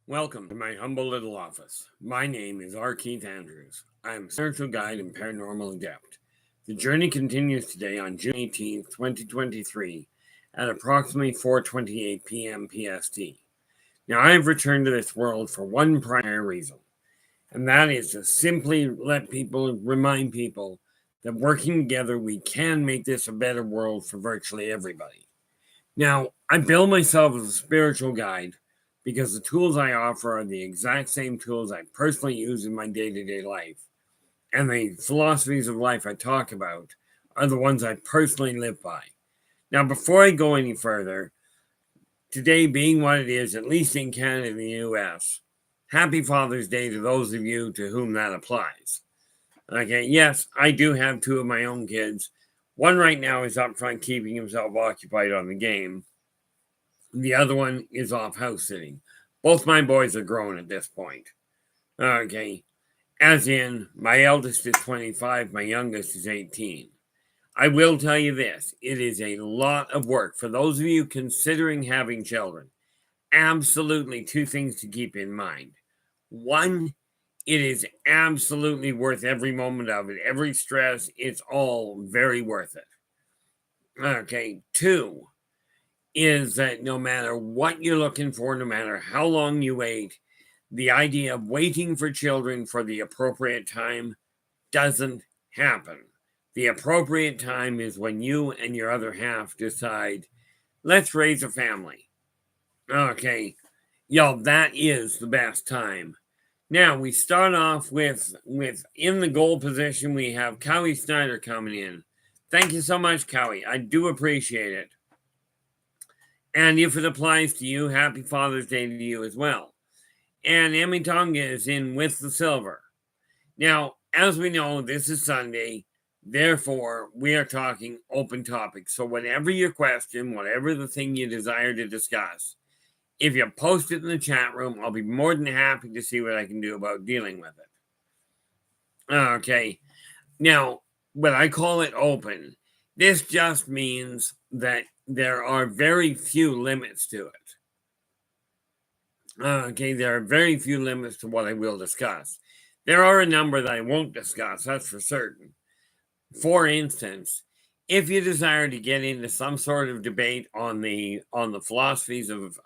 Welcome to my humble little office. My name is R. Keith Andrews. I am a spiritual guide and paranormal adept. The journey continues today on June 18th, 2023 at approximately 4:28 p.m. PST. Now, I have returned to this world for one primary reason, and that is to simply remind people that working together, we can make this a better world for virtually everybody. Now, I bill myself as a spiritual guide because the tools I offer are the exact same tools I personally use in my day-to-day life. And the philosophies of life I talk about are the ones I personally live by. Now, before I go any further, today being what it is, at least in Canada and the US, happy Father's Day to those of you to whom that applies. Okay, yes, I do have two of my own kids. One right now is up front keeping himself occupied on the game. The other one is off house sitting. Both my boys are grown at this point. Okay. As in, my eldest is 25, my youngest is 18. I will tell you this, it is a lot of work. For those of you considering having children, absolutely two things to keep in mind. One, it is absolutely worth every moment of it. Every stress, it's all very worth it. Okay. Two, is that no matter what you're looking for, no matter how long you wait, the idea of waiting for children for the appropriate time doesn't happen. The appropriate time is when you and your other half decide, let's raise a family. Okay, that is the best time. Now, we start off with in the goal position, we have Cowie Snyder coming in. Thank you so much, Cowie. I do appreciate it. And if it applies to you, happy Father's Day to you as well. And Emmy Tonga is in with the silver. Now, as we know, this is Sunday. Therefore, we are talking open topics. So whatever your question, whatever the thing you desire to discuss, if you post it in the chat room, I'll be more than happy to see what I can do about dealing with it. Okay. Now, when I call it open, this just means that there are very few limits to it. Okay, there are very few limits to what I will discuss. There are a number that I won't discuss, that's for certain. For instance, if you desire to get into some sort of debate on the philosophies of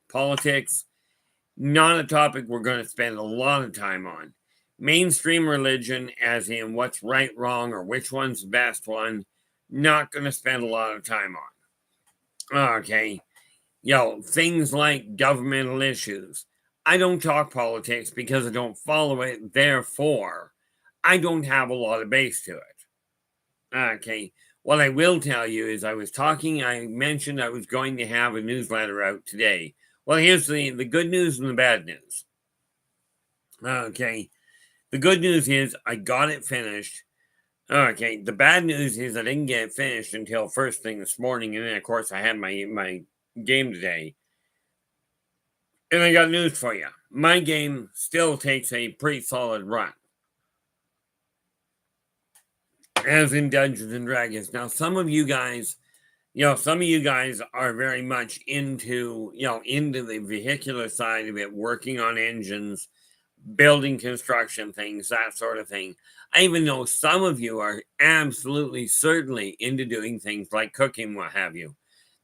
politics, not a topic we're going to spend a lot of time on. Mainstream religion, as in what's right, wrong, or which one's the best one, not going to spend a lot of time on. Okay. Things like governmental issues. I don't talk politics because I don't follow it. Therefore, I don't have a lot of base to it. Okay. What I will tell you is I mentioned I was going to have a newsletter out today. Well, here's the good news and the bad news. Okay. The good news is I got it finished. Okay, the bad news is I didn't get it finished until first thing this morning, and then, of course, I had my game today. And I got news for you. My game still takes a pretty solid run. As in Dungeons and Dragons. Now, some of you guys are very much into the vehicular side of it, working on engines, building construction things, that sort of thing. I even know some of you are absolutely certainly into doing things like cooking, what have you.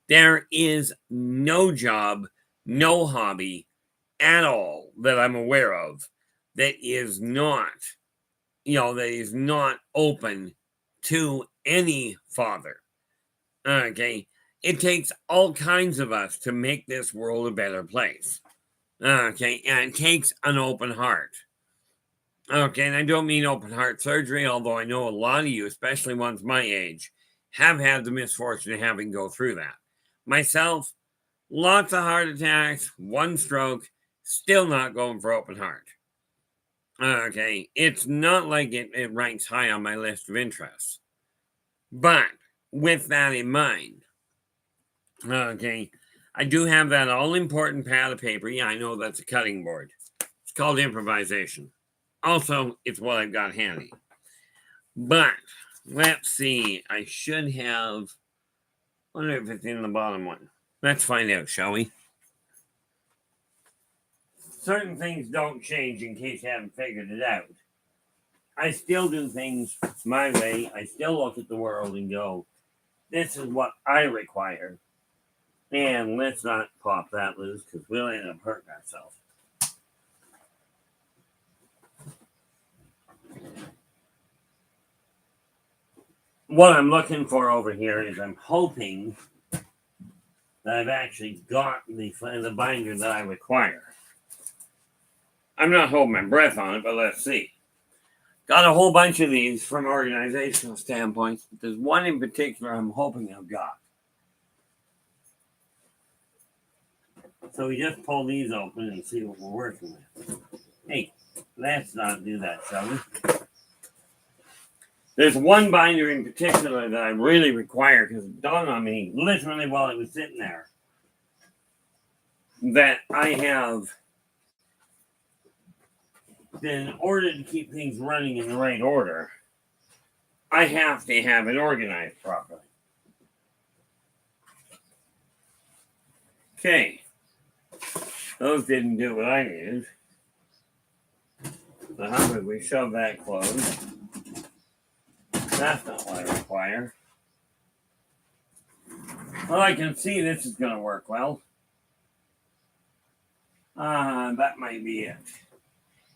There is no job, no hobby at all that I'm aware of that is not open to any father. Okay. It takes all kinds of us to make this world a better place. Okay, and it takes an open heart. Okay, and I don't mean open heart surgery, although I know a lot of you, especially ones my age, have had the misfortune of having to go through that. Myself, lots of heart attacks, one stroke, still not going for open heart. Okay, it's not like it ranks high on my list of interests. But with that in mind, okay, I do have that all-important pad of paper. Yeah, I know that's a cutting board. It's called improvisation. Also, it's what I've got handy. But, let's see. I should have... I wonder if it's in the bottom one. Let's find out, shall we? certain things don't change in case you haven't figured it out. I still do things my way. I still look at the world and go, this is what I require. And let's not pop that loose because we'll end up hurting ourselves. What I'm looking for over here is I'm hoping that I've actually got the binder that I require. I'm not holding my breath on it, but let's see. Got a whole bunch of these from organizational standpoints, but there's one in particular I'm hoping I've got. So we just pull these open and see what we're working with. Hey, let's not do that, shall we? There's one binder in particular that I really require because it dawned on me literally while it was sitting there that I have, in order to keep things running in the right order, I have to have it organized properly. Okay. Those didn't do what I needed. So how about we shove that closed? That's not what I require. Well, I can see this is going to work well. That might be it.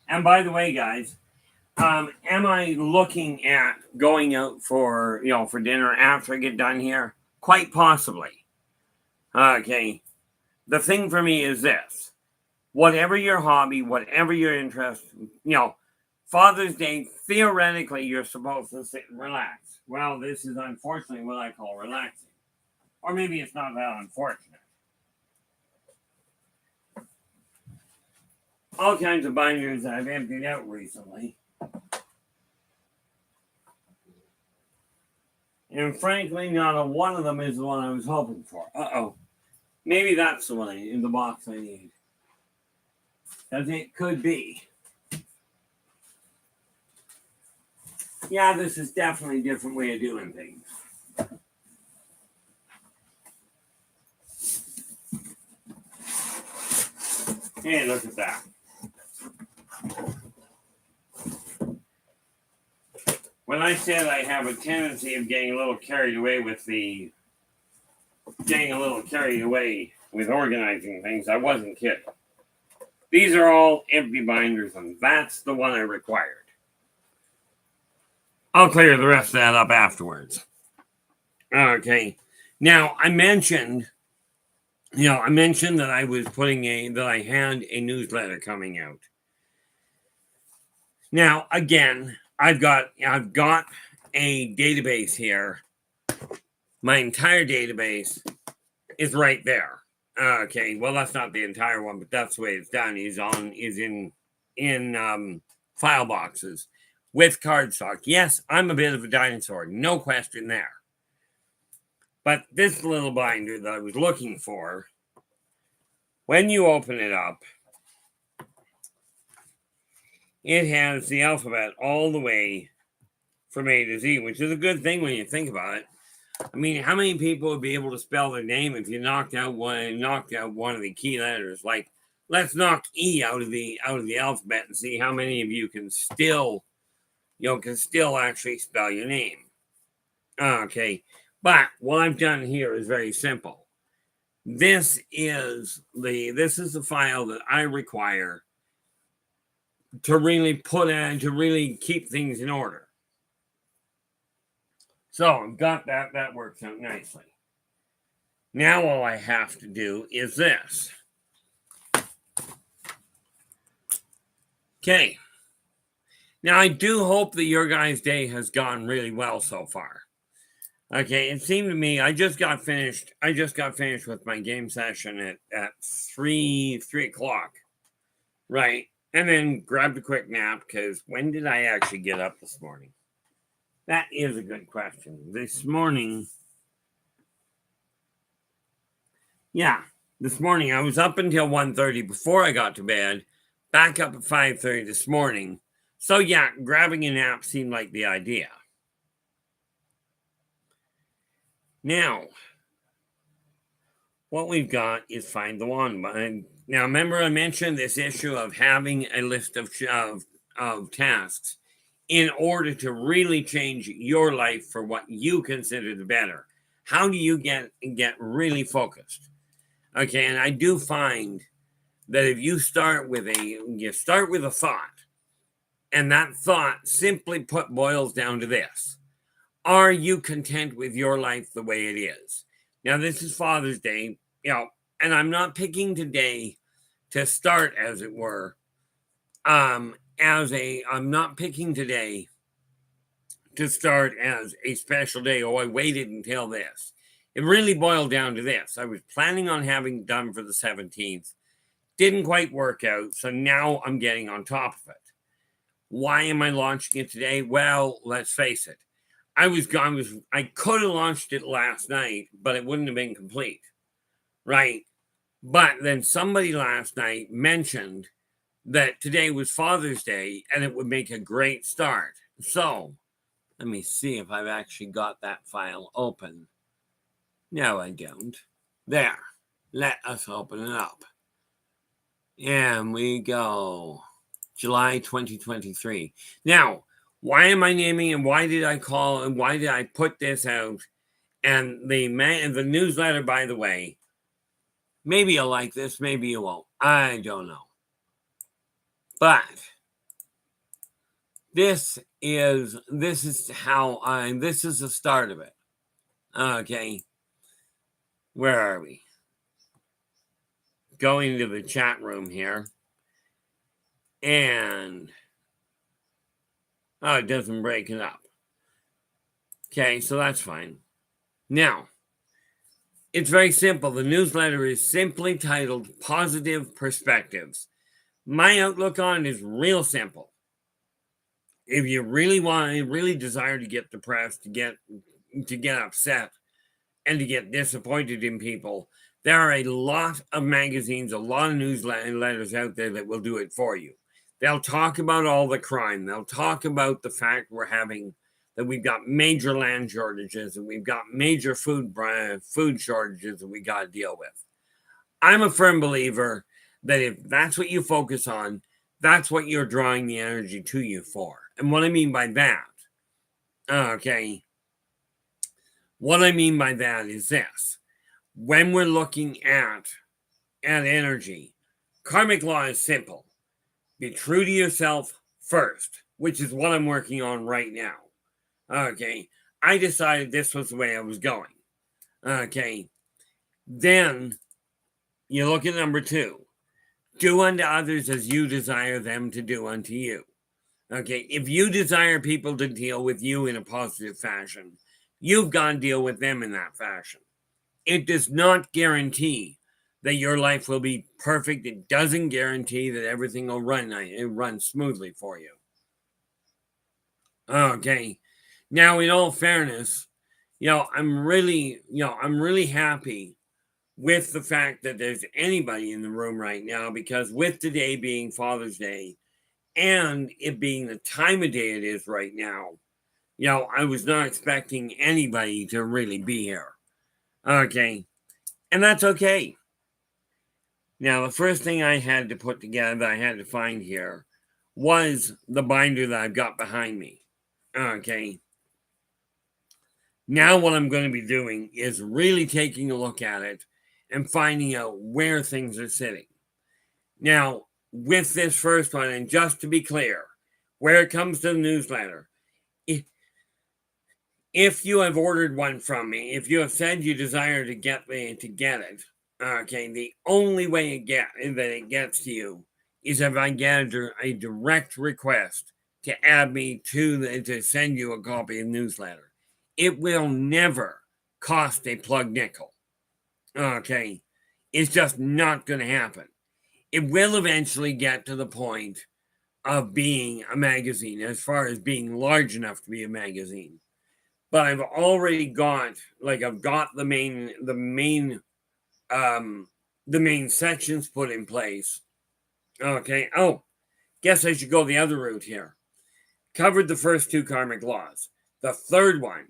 And by the way, guys, am I looking at going out for dinner after I get done here? Quite possibly. Okay. The thing for me is this. Whatever your hobby, whatever your interest, Father's Day, theoretically, you're supposed to sit and relax. Well, this is unfortunately what I call relaxing. Or maybe it's not that unfortunate. All kinds of binders I've emptied out recently. And frankly, not a one of them is the one I was hoping for. Uh-oh. Maybe that's the one in the box I need. Because it could be. Yeah, this is definitely a different way of doing things. Hey, look at that. When I said I have a tendency of getting a little carried away with organizing things, I wasn't kidding. These are all empty binders, and that's the one I required. I'll clear the rest of that up afterwards. Okay. Now, I mentioned that I was that I had a newsletter coming out. Now, again, I've got a database here. My entire database is right there. Okay, well, that's not the entire one, but that's the way it's done. Is in file boxes with cardstock. Yes, I'm a bit of a dinosaur, no question there. But this little binder that I was looking for, when you open it up, it has the alphabet all the way from A to Z, which is a good thing when you think about it. I mean, how many people would be able to spell their name if you knocked out one of the key letters? Like, let's knock E out of the alphabet and see how many of you can still actually spell your name. Okay, but what I've done here is very simple. This is the file that I require to really keep things in order. So I've got that. That works out nicely. Now all I have to do is this. Okay. Now I do hope that your guys' day has gone really well so far. Okay, it seemed to me I just got finished with my game session at 3 o'clock. Right. And then grabbed a quick nap because when did I actually get up this morning? That is a good question. This morning I was up until 1:30 before I got to bed, back up at 5:30 this morning. So yeah, grabbing a nap seemed like the idea. Now, what we've got is find the wand Now, remember I mentioned this issue of having a list of tasks in order to really change your life for what you consider the better. How do you get really focused? Okay, and I do find that if you start with a thought, and that thought simply put boils down to this: are you content with your life the way it is? Now, this is Father's Day, and I'm not picking today to start, as it were, I'm not picking today to start as a special day. Oh, I waited until this. It really boiled down to this. I was planning on having done for the 17th. Didn't quite work out, so now I'm getting on top of it. Why am I launching it today? Well, let's face it. I could have launched it last night, but it wouldn't have been complete. Right? But then somebody last night mentioned that today was Father's Day and it would make a great start. So, let me see if I've actually got that file open. No, I don't. There. Let us open it up. And we go. July 2023. Now, why am I naming and why did I put this out? And the newsletter, by the way, maybe you'll like this, maybe you won't. I don't know. But this is the start of it. Okay. Where are we? Going to the chat room here. And it doesn't break it up. Okay, so that's fine. Now, it's very simple. The newsletter is simply titled Positive Perspectives. My outlook on it is real simple. If you really desire to get depressed, to get upset, and to get disappointed in people, there are a lot of magazines, a lot of newsletters out there that will do it for you. They'll talk about all the crime. They'll talk about the fact that we've got major land shortages and we've got major food shortages that we got to deal with. I'm a firm believer that if that's what you focus on, that's what you're drawing the energy to you for. And what I mean by that, what I mean by that is this. When we're looking at energy, karmic law is simple. Be true to yourself first, which is what I'm working on right now. Okay. I decided this was the way I was going. Okay. Then you look at number 2. Do unto others as you desire them to do unto you. Okay. If you desire people to deal with you in a positive fashion, you've got to deal with them in that fashion. It does not guarantee that your life will be perfect. It doesn't guarantee that everything will run smoothly for you. Okay. Now, in all fairness, I'm really happy with the fact that there's anybody in the room right now, because with today being Father's Day and it being the time of day it is right now, I was not expecting anybody to really be here. Okay. And that's okay. Now, the first thing I had to put together, that I had to find here, was the binder that I've got behind me. Okay. Now what I'm going to be doing is really taking a look at it and finding out where things are sitting. Now, with this first one, and just to be clear, where it comes to the newsletter, if you have ordered one from me, if you have said you desire to get it, okay, the only way it gets to you is if I get a direct request to add me to send you a copy of the newsletter. It will never cost a plug nickel. Okay, it's just not going to happen. It will eventually get to the point of being a magazine, as far as being large enough to be a magazine. But I've already got the main sections put in place. Okay. Oh, guess I should go the other route here. Covered the first 2 karmic laws. The third one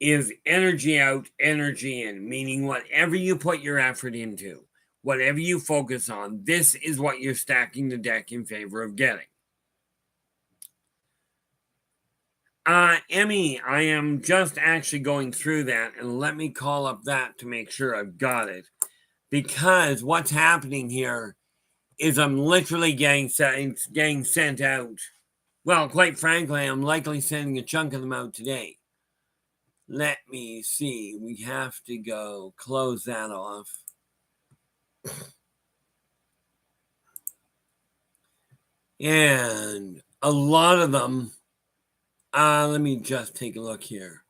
is energy out, energy in, meaning whatever you put your effort into, whatever you focus on, this is what you're stacking the deck in favor of getting. Emmy, I am just actually going through that, and let me call up that to make sure I've got it. Because what's happening here is I'm literally getting sent out. Well, quite frankly, I'm likely sending a chunk of them out today. Let me see. We have to go close that off. And a lot of them, let me just take a look here.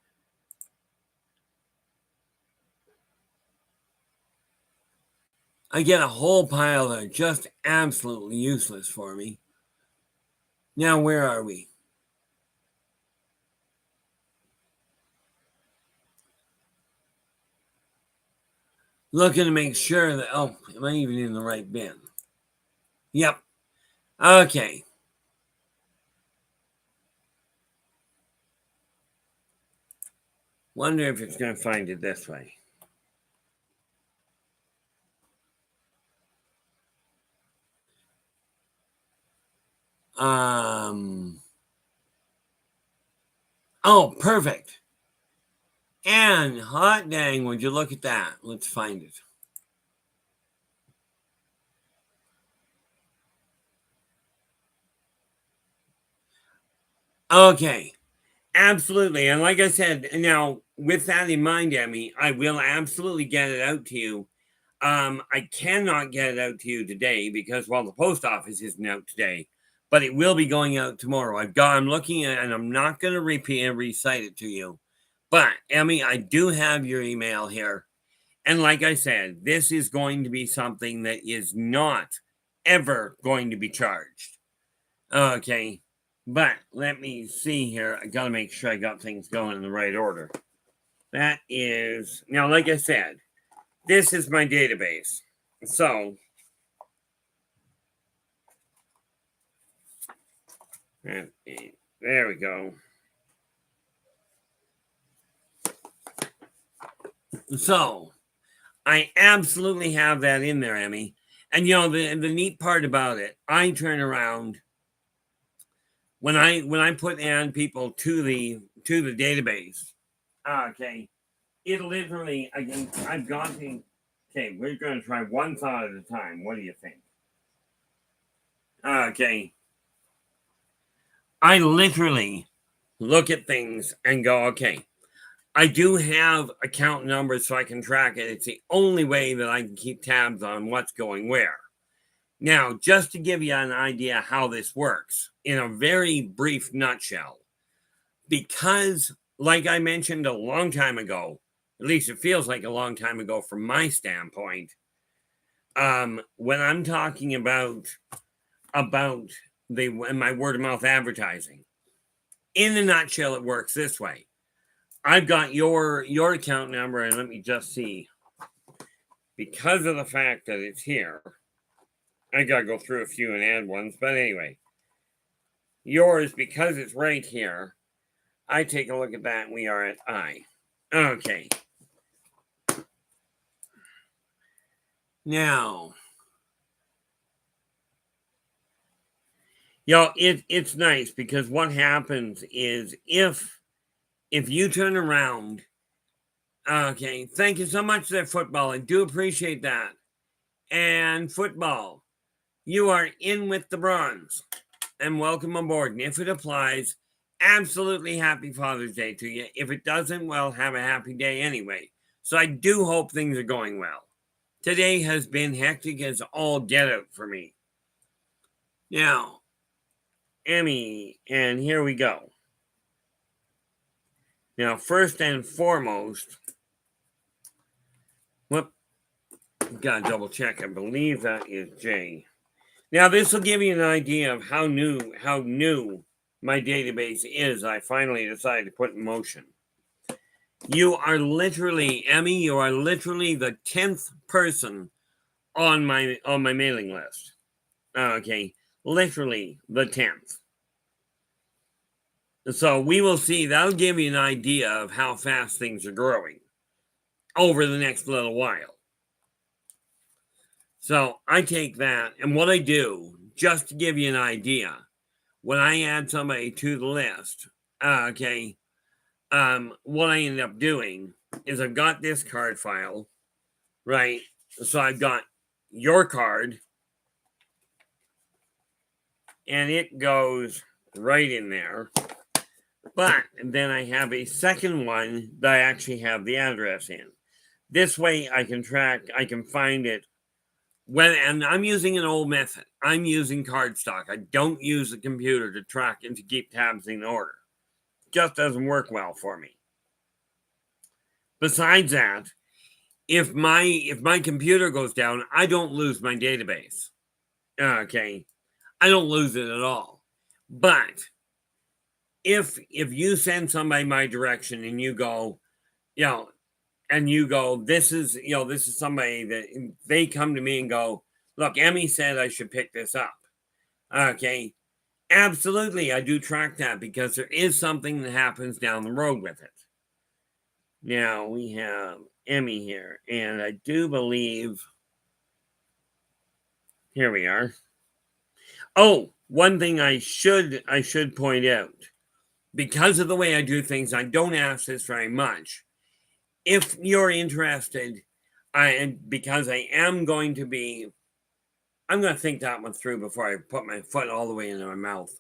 I get a whole pile that are just absolutely useless for me. Now, where are we? Looking to make sure that, oh, am I even in the right bin? Yep. Okay. Wonder if it's going to find it this way. Oh, perfect. And hot dang, would you look at that? Let's find it. Okay. Absolutely. And like I said, now with that in mind, Emmy, I will absolutely get it out to you. I cannot get it out to you today because, well, the post office isn't out today, but it will be going out tomorrow. I'm looking at it, and I'm not going to repeat and recite it to you. But, Emmy, I do have your email here. And like I said, this is going to be something that is not ever going to be charged. Okay. But let me see here. I got to make sure I got things going in the right order. That is, now, like I said, this is my database. So, there we go. So, I absolutely have that in there, Emmy. And you know, the neat part about it, I turn around when I put in people to the database. Okay, it literally, again, I've got to. Okay, we're going to try one thought at a time. What do you think? Okay, I literally look at things and go, okay, I do have account numbers so I can track it. It's the only way that I can keep tabs on what's going where. Now, just to give you an idea how this works, in a very brief nutshell, because, like I mentioned a long time ago, at least it feels like a long time ago from my standpoint, when I'm talking about my word of mouth advertising, in a nutshell, it works this way. I've got your account number, and let me just see. Because of the fact that it's here, I got to go through a few and add ones. But anyway, yours, because it's right here, I take a look at that, and we are at I. Okay. Now, you know, it's nice because what happens is if you turn around, okay, thank you so much for that football. I do appreciate that. And football, you are in with the bronze. And welcome aboard. And if it applies, absolutely happy Father's Day to you. If it doesn't, well, have a happy day anyway. So I do hope things are going well. Today has been hectic as all get out for me. Now, Emmy, and here we go. Now, first and foremost, gotta double check. I believe that is J. Now, this will give you an idea of how new my database is. I finally decided to put in motion. You are literally, Emmy, you are literally the 10th person on my mailing list. Okay, literally the 10th. So we will see. That'll give you an idea of how fast things are growing over the next little while. So I take that, and what I do, just to give you an idea, when I add somebody to the list, what I end up doing is I've got this card file, right? So I've got your card, and it goes right in there. But then I have a second one that I actually have the address in. This way I can find it and I'm using an old method. I'm using cardstock. I don't use the computer to track and to keep tabs in order. It just doesn't work well for me. Besides that, if my computer goes down, I don't lose my database. Okay. I don't lose it at all. But if you send somebody my direction and you go, this is somebody that they come to me and go, look, Emmy said I should pick this up. Okay. Absolutely, I do track that because there is something that happens down the road with it. Now we have Emmy here, and I do believe here we are. Oh, one thing I should point out, because of the way I do things, I don't ask this very much. If you're interested, because I am going to be, I'm going to think that one through before I put my foot all the way into my mouth.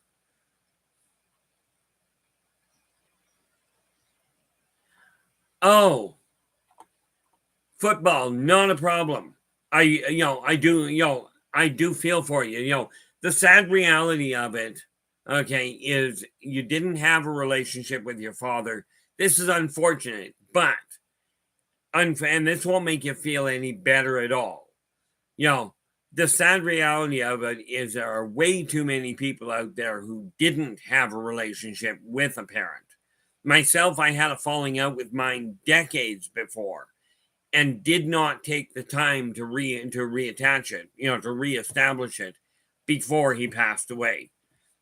Oh, football, not a problem. I do feel for you. The sad reality of it, okay, is you didn't have a relationship with your father. This is unfortunate, but and this won't make you feel any better at all. The sad reality of it is there are way too many people out there who didn't have a relationship with a parent. Myself, I had a falling out with mine decades before and did not take the time to reattach it, to reestablish it before he passed away.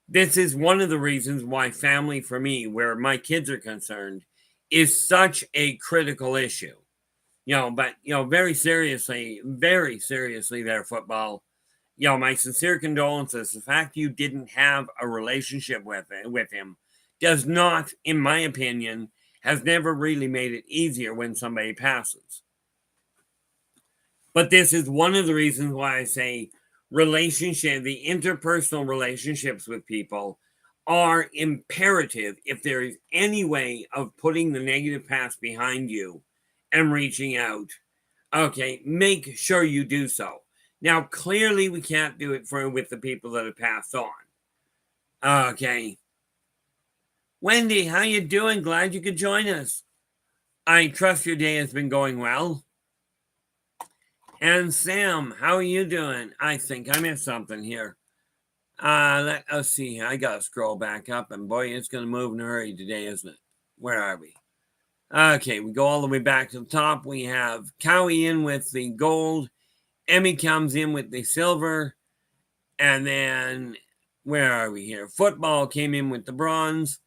This is one of the reasons why family for me, where my kids are concerned, is such a critical issue. But very seriously there, football. My sincere condolences. The fact you didn't have a relationship with him does not, in my opinion, has never really made it easier when somebody passes. But this is one of the reasons why I say the interpersonal relationships with people are imperative if there is any way of putting the negative past behind you and reaching out. Okay, make sure you do so. Now, clearly we can't do it with the people that have passed on. Okay. Wendy, how you doing? Glad you could join us. I trust your day has been going well. And Sam, how are you doing? I think I missed something here. Let's see. I gotta scroll back up, and boy, it's gonna move in a hurry today, isn't it? Where are we? Okay, we go all the way back to the top. We have Cowie in with the gold. Emmy comes in with the silver. And then, where are we here? Football came in with the bronze.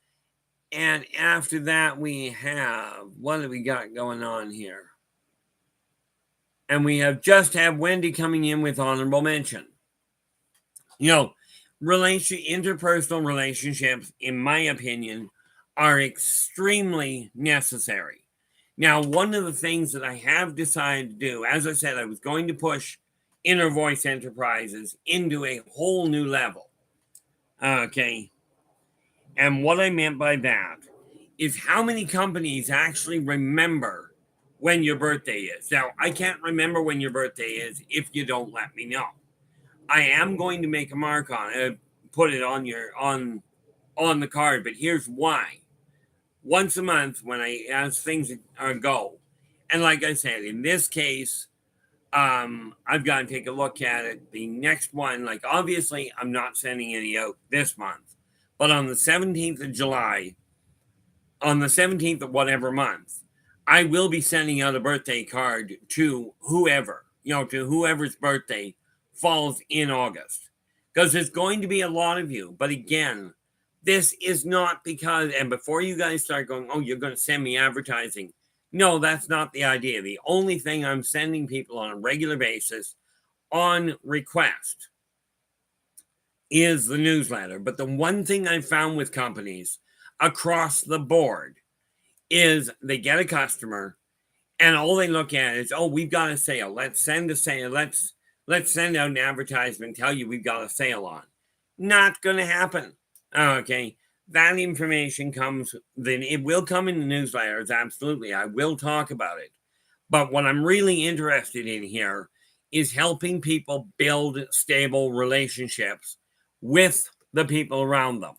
And after that, we have, what do we got going on here? And we have Wendy coming in with honorable mention. Interpersonal relationships, in my opinion, are extremely necessary. Now, one of the things that I have decided to do, as I said, I was going to push Inner Voice Enterprises into a whole new level. Okay. And what I meant by that is how many companies actually remember when your birthday is. Now, I can't remember when your birthday is if you don't let me know. I am going to make a mark on it, put it on the card, but here's why. Once a month, as things go, and like I said, in this case, I've got to take a look at it. The next one, obviously, I'm not sending any out this month, but on the 17th of July, on the 17th of whatever month, I will be sending out a birthday card to whoever's birthday falls in August. Because there's going to be a lot of you. But again, this is not because, and before you guys start going, oh, you're going to send me advertising. No, that's not the idea. The only thing I'm sending people on a regular basis on request is the newsletter. But the one thing I found with companies across the board is they get a customer and all they look at is, oh, we've got a sale. Let's send a sale. Let's send out an advertisement, tell you we've got a sale on. Not going to happen. Okay. That information comes, then it will come in the newsletters. Absolutely. I will talk about it. But what I'm really interested in here is helping people build stable relationships with the people around them.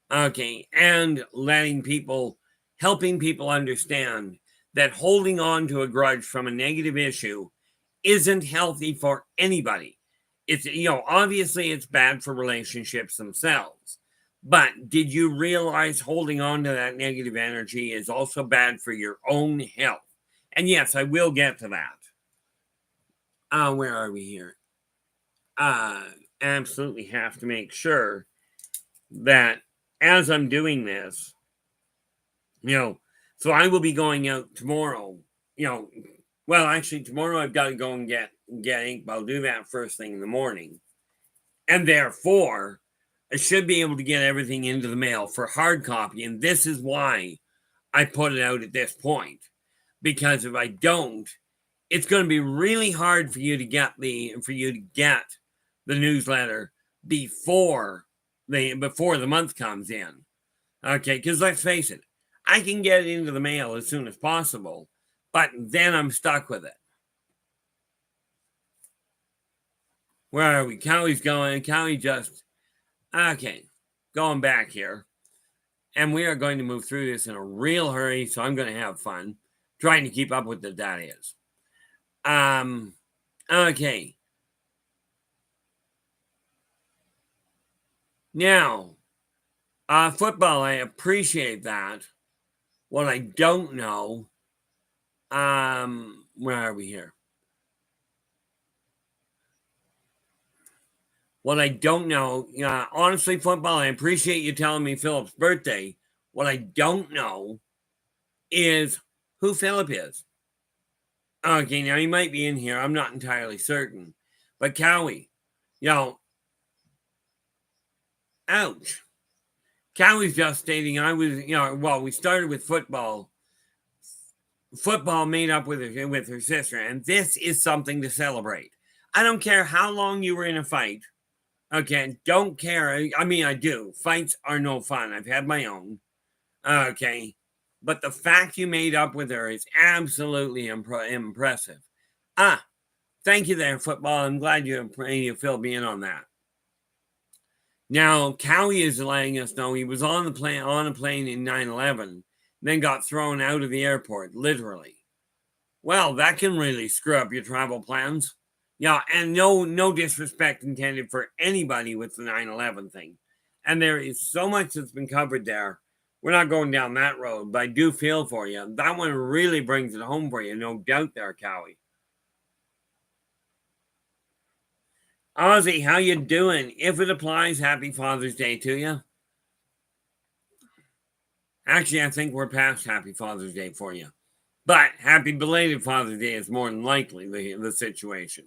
Okay. And helping people understand that holding on to a grudge from a negative issue isn't healthy for anybody. It's, obviously it's bad for relationships themselves. But did you realize holding on to that negative energy is also bad for your own health? And yes, I will get to that. Where are we here? Absolutely have to make sure that as I'm doing this, so I will be going out tomorrow, well, actually tomorrow I've got to go and get ink, but I'll do that first thing in the morning. And therefore, I should be able to get everything into the mail for hard copy. And this is why I put it out at this point. Because if I don't, it's going to be really hard for you to get the newsletter before the month comes in. Okay, because let's face it, I can get it into the mail as soon as possible, but then I'm stuck with it. Where are we? Cowie's going. Cowie just... Okay, going back here. And we are going to move through this in a real hurry, so I'm going to have fun trying to keep up with the that is. Okay. Now, football, I appreciate that. What I don't know, where are we here? What I don't know, honestly, football, I appreciate you telling me Philip's birthday. What I don't know is who Philip is. Okay, now he might be in here. I'm not entirely certain. But Cowie, ouch. Cowie's just stating we started with football. Football made up with her sister, and this is something to celebrate. I don't care how long you were in a fight. Okay, don't care. I mean, I do. Fights are no fun. I've had my own. Okay, but the fact you made up with her is absolutely impressive. Thank you there, football. I'm glad you filled me in on that. Now, Cowie is letting us know he was on a plane in 9/11, then got thrown out of the airport, literally. Well, that can really screw up your travel plans. Yeah, and no disrespect intended for anybody with the 9/11 thing. And there is so much that's been covered there. We're not going down that road, but I do feel for you. That one really brings it home for you, no doubt there, Cowie. Ozzy, how you doing? If it applies, happy Father's Day to you. Actually, I think we're past happy Father's Day for you. But happy belated Father's Day is more than likely the situation.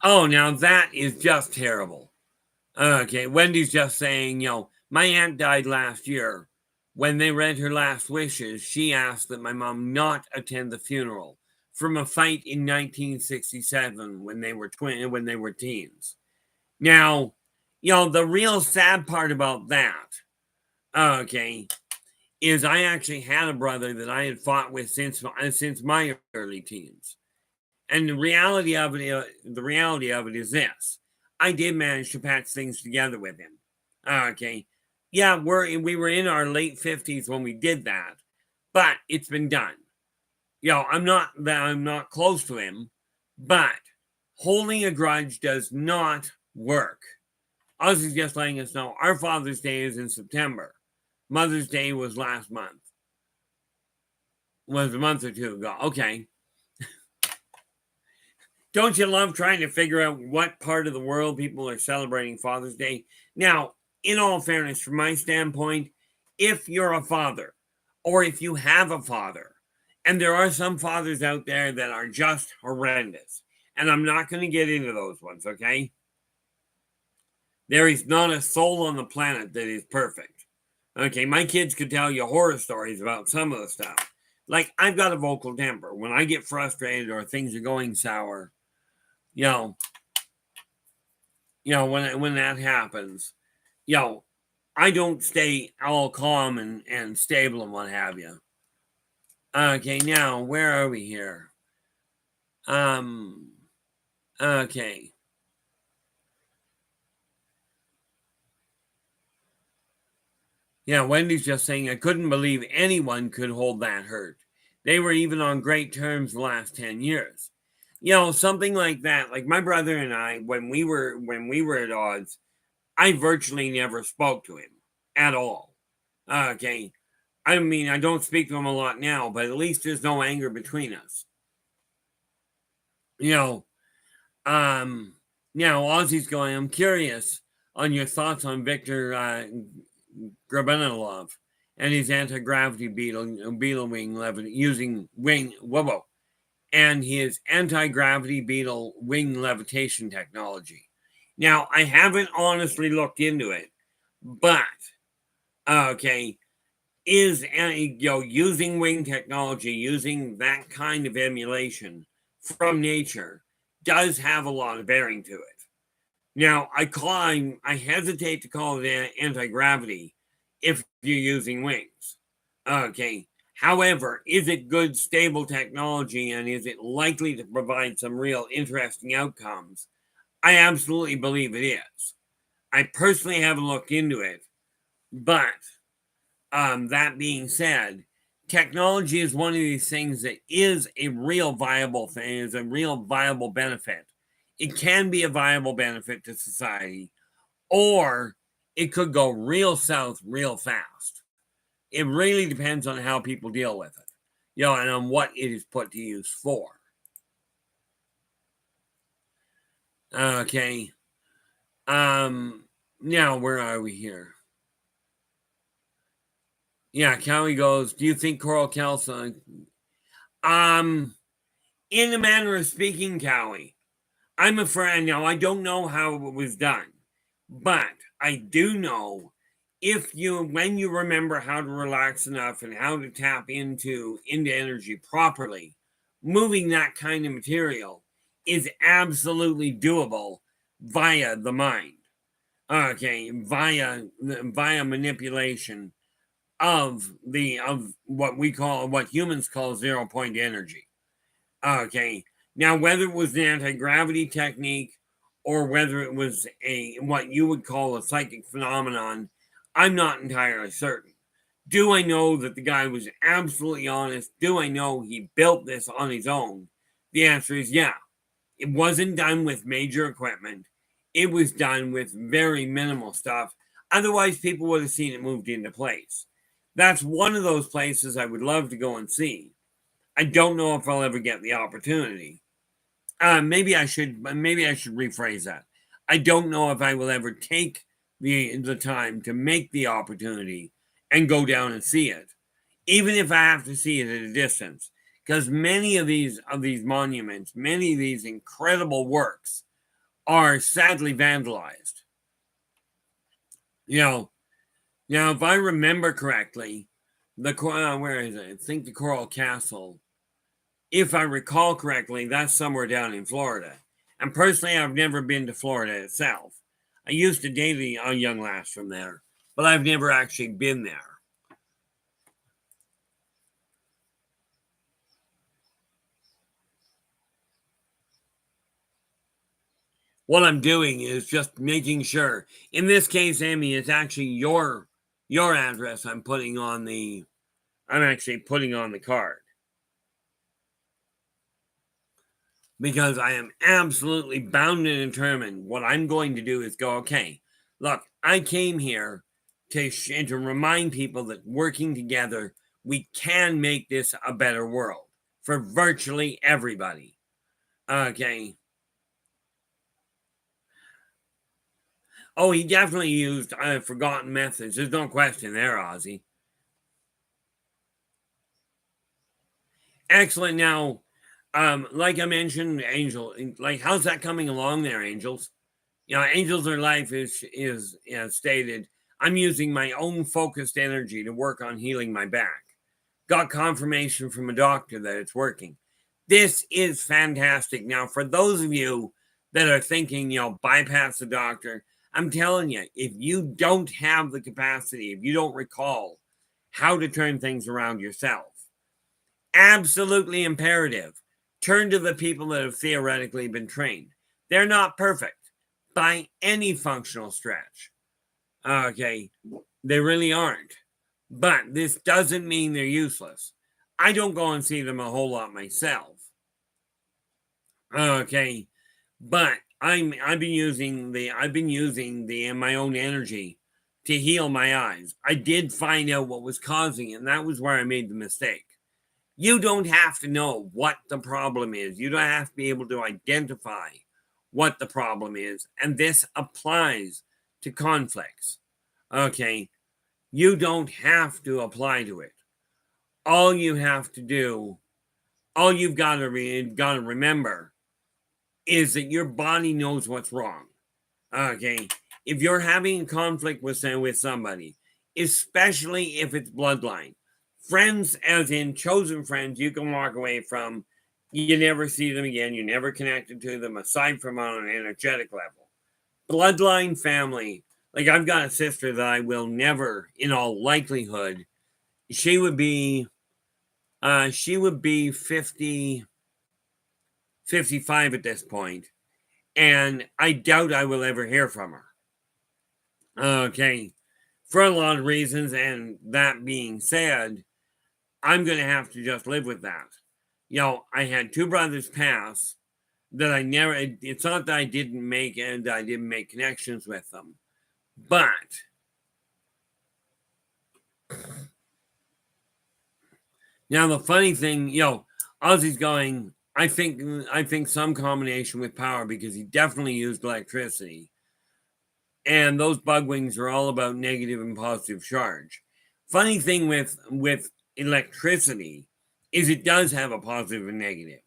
Oh, now that is just terrible. Okay, Wendy's just saying, my aunt died last year. When they read her last wishes, she asked that my mom not attend the funeral from a fight in 1967 when they were teens. Now, the real sad part about that, okay, is I actually had a brother that I had fought with since my early teens. And the reality of it is this. I did manage to patch things together with him. Okay. Yeah, we were in our late 50s when we did that, but it's been done. I'm not close to him, but holding a grudge does not work. Ozzy's just letting us know our Father's Day is in September. Mother's Day was last month. Was a month or two ago. Okay. Don't you love trying to figure out what part of the world people are celebrating Father's Day? Now, in all fairness, from my standpoint, if you're a father, or if you have a father. And there are some fathers out there that are just horrendous. And I'm not going to get into those ones, okay? There is not a soul on the planet that is perfect. Okay, my kids could tell you horror stories about some of the stuff. Like, I've got a vocal temper. When I get frustrated or things are going sour, you know, when that happens, I don't stay all calm and stable and what have you. Okay, now, where are we here? Okay. Yeah, Wendy's just saying, I couldn't believe anyone could hold that hurt. They were even on great terms the last 10 years. Something like that. Like my brother and I, when we were at odds, I virtually never spoke to him at all. Okay. I mean, I don't speak to him a lot now, but at least there's no anger between us. Now Ozzy's going, I'm curious on your thoughts on Victor Grabenilov and his anti-gravity beetle wing using wing and his anti-gravity beetle wing levitation technology. Now, I haven't honestly looked into it, but okay, is using wing technology, using that kind of emulation from nature does have a lot of bearing to it. Now, I hesitate to call it anti-gravity if you're using wings. Okay. However, is it good, stable technology, and is it likely to provide some real interesting outcomes? I absolutely believe it is. I personally haven't looked into it, but that being said, technology is one of these things that is a real viable thing, is a real viable benefit. It can be a viable benefit to society, or it could go real south real fast. It really depends on how people deal with it, and on what it is put to use for. Okay. Now where are we here? Yeah, Cowie goes, do you think coral calcine? In a manner of speaking, Cowie, I'm a friend. Now, I don't know how it was done, but I do know when you remember how to relax enough and how to tap into energy properly, moving that kind of material is absolutely doable via the mind. Okay, via manipulation of what humans call 0-point energy. Okay. Now, whether it was an anti-gravity technique or whether it was what you would call a psychic phenomenon, I'm not entirely certain. Do I know that the guy was absolutely honest? Do I know he built this on his own? The answer is yeah. It wasn't done with major equipment. It was done with very minimal stuff. Otherwise, people would have seen it moved into place. That's one of those places I would love to go and see. I don't know if I'll ever get the opportunity. Maybe I should rephrase that. I don't know if I will ever take the time to make the opportunity and go down and see it, even if I have to see it at a distance. Because many of these monuments, many of these incredible works, are sadly vandalized. Now, if I remember correctly, where is it? I think the Coral Castle. If I recall correctly, that's somewhere down in Florida. And personally, I've never been to Florida itself. I used to date a young lass from there, but I've never actually been there. What I'm doing is just making sure. In this case, Amy, it's actually your address I'm actually putting on the card. Because I am absolutely bound and determined. What I'm going to do is go, okay, look, I came here to remind people that working together, we can make this a better world for virtually everybody. Okay. Oh, he definitely used forgotten methods. There's no question there, Ozzy. Excellent. Now, like I mentioned, Angel, like how's that coming along there, Angels? Angels are life is stated. I'm using my own focused energy to work on healing my back. Got confirmation from a doctor that it's working. This is fantastic. Now, for those of you that are thinking, bypass the doctor, I'm telling you, if you don't have the capacity, if you don't recall how to turn things around yourself, absolutely imperative. Turn to the people that have theoretically been trained. They're not perfect by any functional stretch. Okay, they really aren't. But this doesn't mean they're useless. I don't go and see them a whole lot myself. Okay, but I've been using my own energy to heal my eyes. I did find out what was causing it, and that was where I made the mistake. You don't have to know what the problem is. You don't have to be able to identify what the problem is. And this applies to conflicts. Okay. You don't have to apply to it. All you have to do, all you've got to remember is that your body knows what's wrong. Okay. If you're having a conflict with somebody, especially if it's bloodline, friends, as in chosen friends, you can walk away from. You never see them again. You're never connected to them aside from on an energetic level. Bloodline family. Like I've got a sister that I will never, in all likelihood, she would be 50, 55 at this point, and I doubt I will ever hear from her. Okay. For a lot of reasons, and that being said, I'm going to have to just live with that. I had two brothers pass that I never, it's not that I didn't make connections with them, but now the funny thing, Ozzy's going, I think some combination with power, because he definitely used electricity. And those bug wings are all about negative and positive charge. Funny thing with electricity is it does have a positive and negative.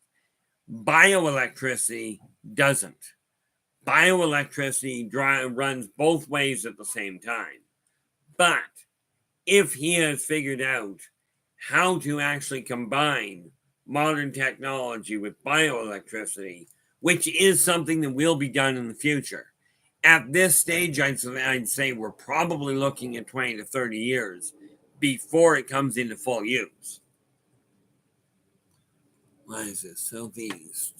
Bioelectricity doesn't. Bioelectricity runs both ways at the same time. But if he has figured out how to actually combine modern technology with bioelectricity, which is something that will be done in the future, at this stage, I'd say we're probably looking at 20 to 30 years before it comes into full use. Why is it southeast?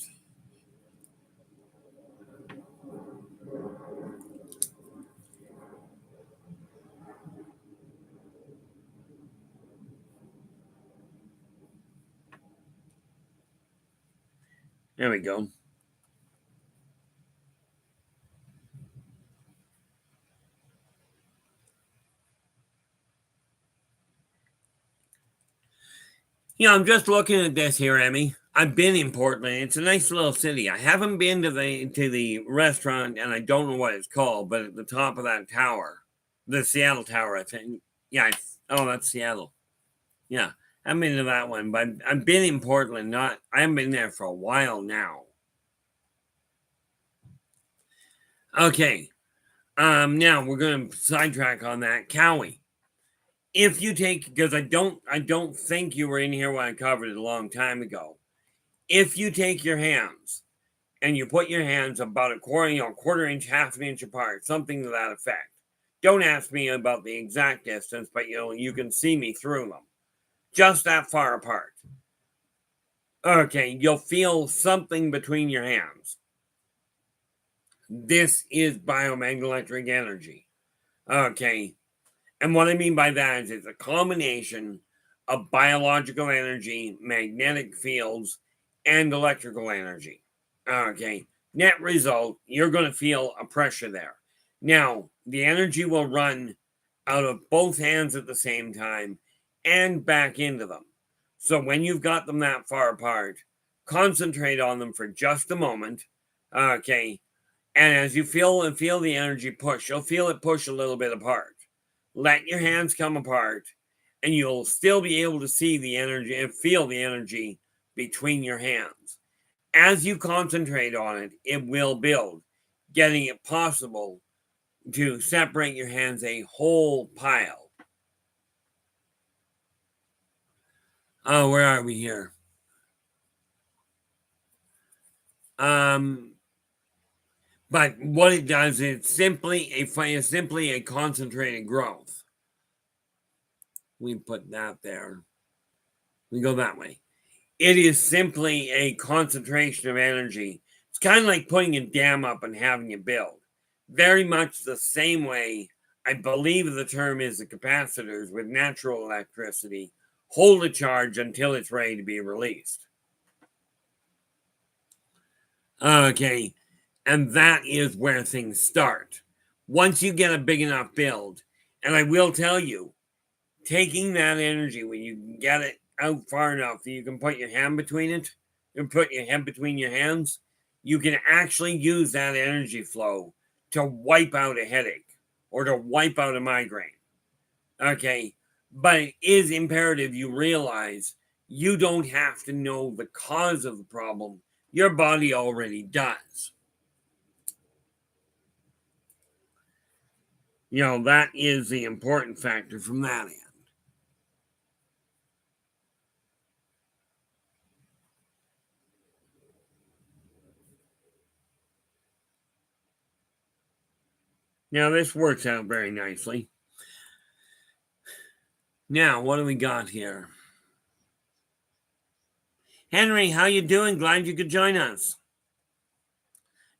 There we go. I'm just looking at this here, Emmy. I've been in Portland. It's a nice little city. I haven't been to the restaurant, and I don't know what it's called, but at the top of that tower, the Seattle Tower, I think. Yeah. That's Seattle. Yeah. I haven't been to that one, but I've been in Portland. I haven't been there for a while now. Okay. Now we're going to sidetrack on that. Cowie. If you take, because I don't think you were in here when I covered it a long time ago. If you take your hands and you put your hands about a quarter inch, half an inch apart, something to that effect. Don't ask me about the exact distance, but you can see me through them. Just that far apart. Okay, you'll feel something between your hands. This is biomagnetic energy. Okay. And what I mean by that is it's a combination of biological energy, magnetic fields, and electrical energy. Okay. Net result, you're going to feel a pressure there. Now, the energy will run out of both hands at the same time and back into them. So when you've got them that far apart, concentrate on them for just a moment. Okay. And as you feel the energy push, you'll feel it push a little bit apart. Let your hands come apart, and you'll still be able to see the energy and feel the energy between your hands. As you concentrate on it, it will build, getting it possible to separate your hands a whole pile. Oh, where are we here? But what it does is simply a concentrated growth. We put that there. We go that way. It is simply a concentration of energy. It's kind of like putting a dam up and having it build. Very much the same way, I believe the term is the capacitors with natural electricity hold a charge until it's ready to be released. Okay, and that is where things start. Once you get a big enough build, and I will tell you, taking that energy, when you get it out far enough that you can put your hand between it, and put your head between your hands, you can actually use that energy flow to wipe out a headache or to wipe out a migraine. Okay, but it is imperative you realize you don't have to know the cause of the problem. Your body already does. You know, that is the important factor from that end. Now, this works out very nicely. Now, what do we got here? Henry, how you doing? Glad you could join us.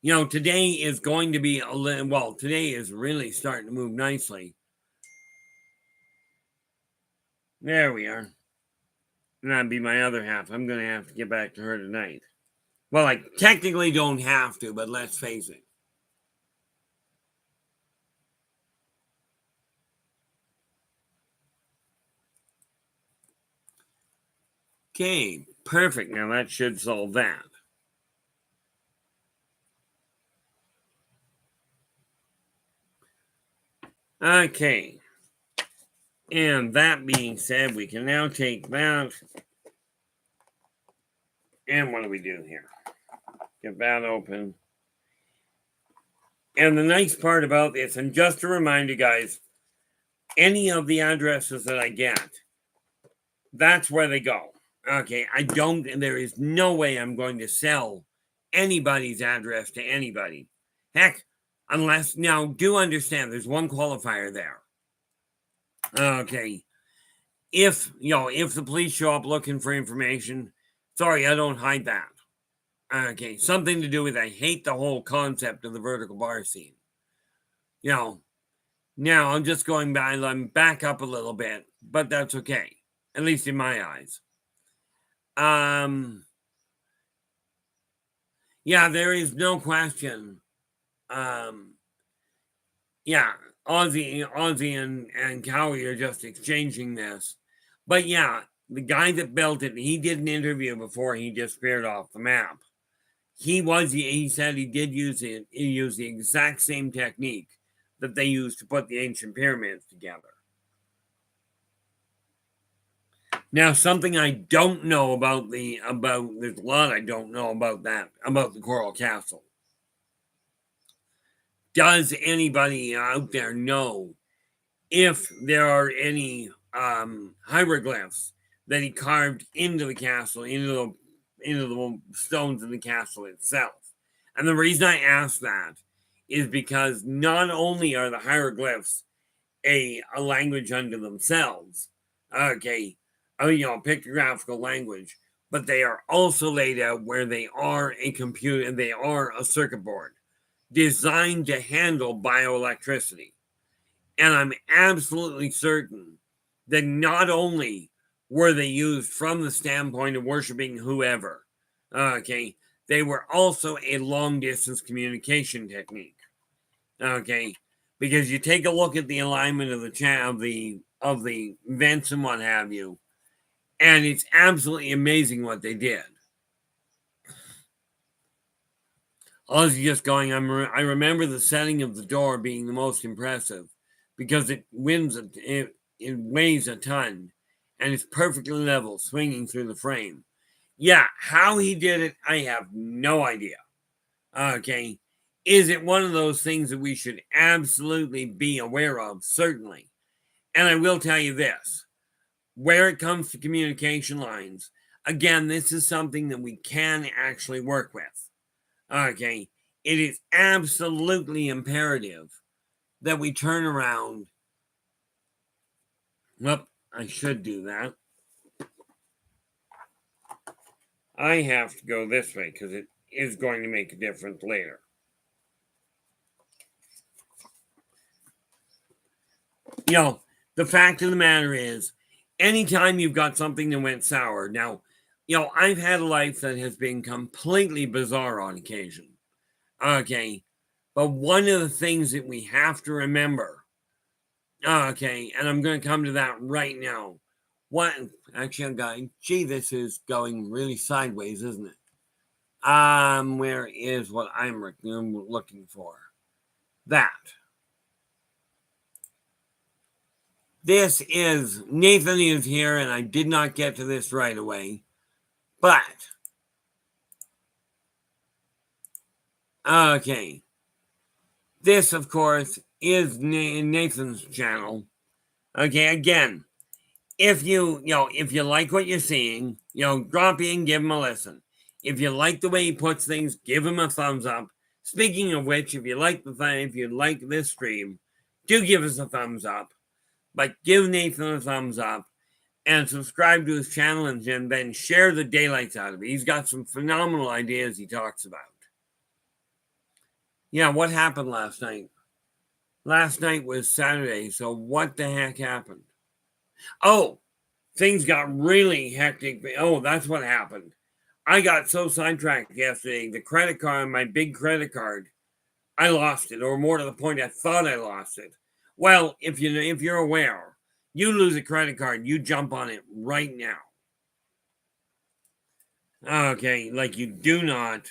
You know, today is going to be today is really starting to move nicely. There we are. And that'd be my other half. I'm going to have to get back to her tonight. Well, I technically don't have to, but let's face it. Okay, perfect. Now that should solve that. Okay. And that being said, we can now take that. And what do we do here? Get that open. And the nice part about this, and just to remind you guys, any of the addresses that I get, that's where they go. Okay, there is no way I'm going to sell anybody's address to anybody. Heck, unless, now do understand, there's one qualifier there. Okay, if the police show up looking for information, sorry, I don't hide that. Okay, something to do with, I hate the whole concept of the vertical bar scene. Now I'm just going back, I'm back up a little bit, but that's okay, at least in my eyes. Yeah, there is no question. Yeah, Ozzy and Cowie are just exchanging this. But yeah, the guy that built it, he did an interview before he disappeared off the map. He said he did use it. He used the exact same technique that they used to put the ancient pyramids together. Now, something I don't know about there's a lot I don't know about the Coral Castle. Does anybody out there know if there are any hieroglyphs that he carved into the castle, into the stones in the castle itself? And the reason I ask that is because not only are the hieroglyphs a language unto themselves, okay, a pictographical language, but they are also laid out where they are they are a circuit board designed to handle bioelectricity. And I'm absolutely certain that not only were they used from the standpoint of worshiping whoever, okay, they were also a long distance communication technique. Okay, because you take a look at the alignment of the vents and what have you, and it's absolutely amazing what they did. I was just going, I remember the setting of the door being the most impressive because it weighs a ton and it's perfectly level, swinging through the frame. Yeah, how he did it, I have no idea. Okay. Is it one of those things that we should absolutely be aware of? Certainly. And I will tell you this, where it comes to communication lines, again, this is something that we can actually work with. Okay. It is absolutely imperative that we turn around. Well, I should do that. I have to go this way because it is going to make a difference later. You know, the fact of the matter is, anytime you've got something that went sour, now, I've had a life that has been completely bizarre on occasion. Okay. But one of the things that we have to remember, okay, and I'm going to come to that right now. Actually, I'm going, gee, this is going really sideways, isn't it? Where is what I'm looking for? That. This is, Nathan is here, and I did not get to this right away. But, okay. This, of course, is Nathan's channel. Okay, again, if you like what you're seeing, drop in, give him a listen. If you like the way he puts things, give him a thumbs up. Speaking of which, if you like this stream, do give us a thumbs up. But give Nathan a thumbs up and subscribe to his channel and then share the daylights out of it. He's got some phenomenal ideas he talks about. Yeah, what happened last night? Last night was Saturday, so what the heck happened? Oh, things got really hectic. Oh, that's what happened. I got so sidetracked yesterday. The credit card, my big credit card, I lost it, or more to the point, I thought I lost it. Well, if you're aware, you lose a credit card, you jump on it right now. Okay, like you do not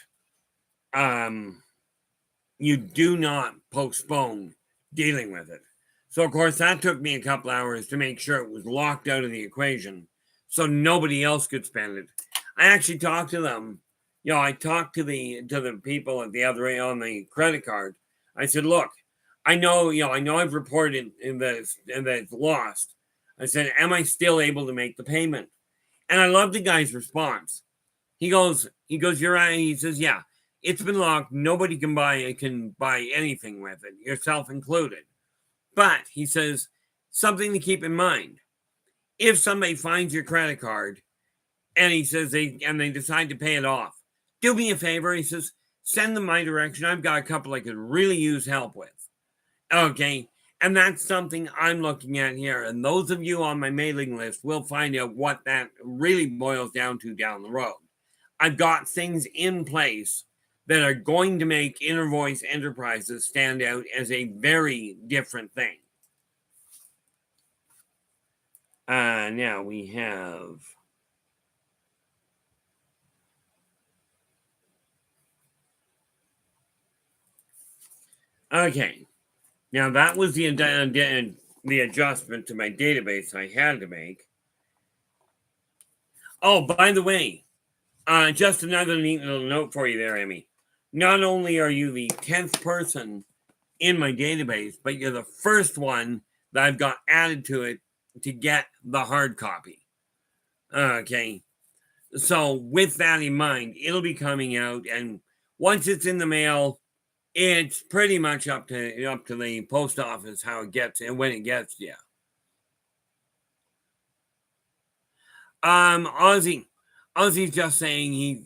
postpone dealing with it. So of course that took me a couple hours to make sure it was locked out of the equation so nobody else could spend it. I actually talked to them. I talked to the people at the other end on the credit card. I said, look, I know I've reported that it's lost. I said, am I still able to make the payment? And I love the guy's response. He goes, you're right. He says, yeah, it's been locked. Nobody can buy anything with it, yourself included. But he says, something to keep in mind. If somebody finds your credit card and he says they decide to pay it off, do me a favor. He says, send them my direction. I've got a couple I could really use help with. Okay. And that's something I'm looking at here. And those of you on my mailing list will find out what that really boils down to down the road. I've got things in place that are going to make Inner Voice Enterprises stand out as a very different thing. Now we have... Okay. Now that was the adjustment to my database I had to make. Oh, by the way, just another neat little note for you there, Emmy. Not only are you the 10th person in my database, but you're the first one that I've got added to it to get the hard copy. Okay. So with that in mind, it'll be coming out, and once it's in the mail, it's pretty much up to the post office how it gets and when it gets to you. Ozzy's just saying he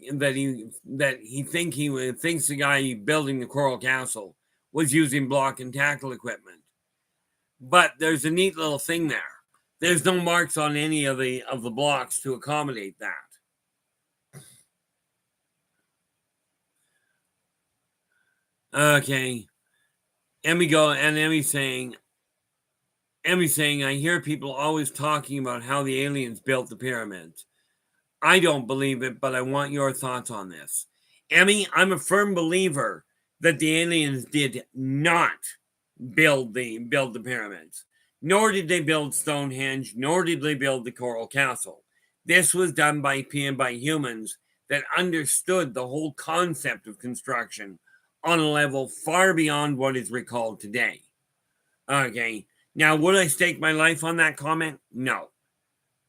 thinks the guy building the Coral Castle was using block and tackle equipment. But there's a neat little thing there. There's no marks on any of the blocks to accommodate that. Okay. Emmy's saying, I hear people always talking about how the aliens built the pyramids. I don't believe it, but I want your thoughts on this. Emmy, I'm a firm believer that the aliens did not build the pyramids, nor did they build Stonehenge, nor did they build the Coral Castle. This was done by humans that understood the whole concept of construction on a level far beyond what is recalled today. Okay. Now, would I stake my life on that comment? No.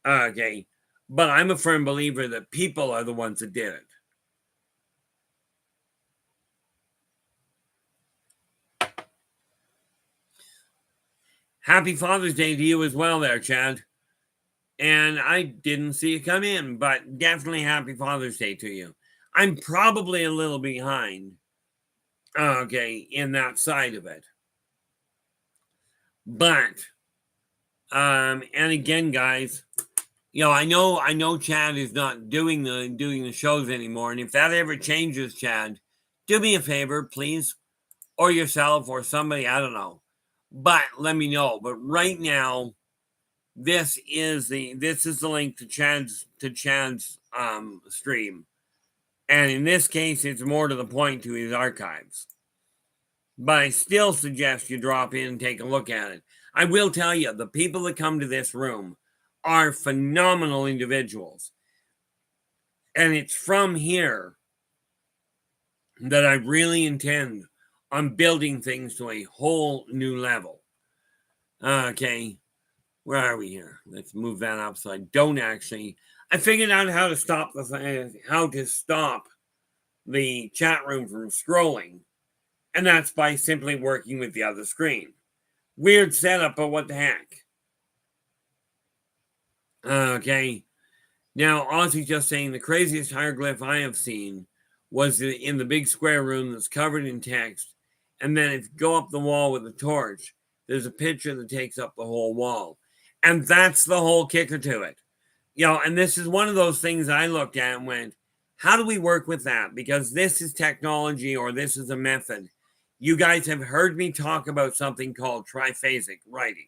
Okay. But I'm a firm believer that people are the ones that did it. Happy Father's Day to you as well there, Chad. And I didn't see you come in, but definitely happy Father's Day to you. I'm probably a little behind, okay, in that side of it. But, and again, guys, you know, I know Chad is not doing the shows anymore, and if that ever changes, Chad, do me a favor, please, or yourself or somebody, I don't know, but let me know. But right now, this is the link to Chad's stream, and in this case, it's more to the point to his archives. But I still suggest you drop in and take a look at it. I will tell you, the people that come to this room are phenomenal individuals. And it's from here that I really intend on building things to a whole new level. Okay, where are we here? Let's move that up so I don't actually. I figured out how to stop the chat room from scrolling, and that's by simply working with the other screen. Weird setup, but what the heck? Okay. Now, Ozzy's just saying the craziest hieroglyph I have seen was in the big square room that's covered in text. And then if you go up the wall with a torch, there's a picture that takes up the whole wall. And that's the whole kicker to it. You know, and this is one of those things I looked at and went, how do we work with that? Because this is technology or this is a method. You guys have heard me talk about something called triphasic writing.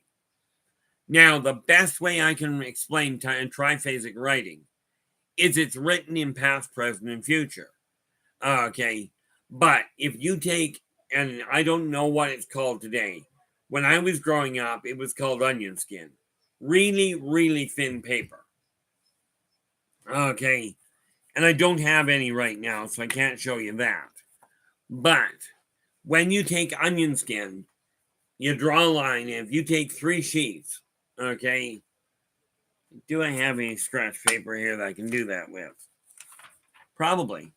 Now, the best way I can explain triphasic writing is it's written in past, present, and future. Okay. But if you take, and I don't know what it's called today. When I was growing up, it was called onion skin. Really, really thin paper. Okay. And I don't have any right now, so I can't show you that. But when you take onion skin, you draw a line. And if you take 3 sheets, okay, do I have any scratch paper here that I can do that with? Probably.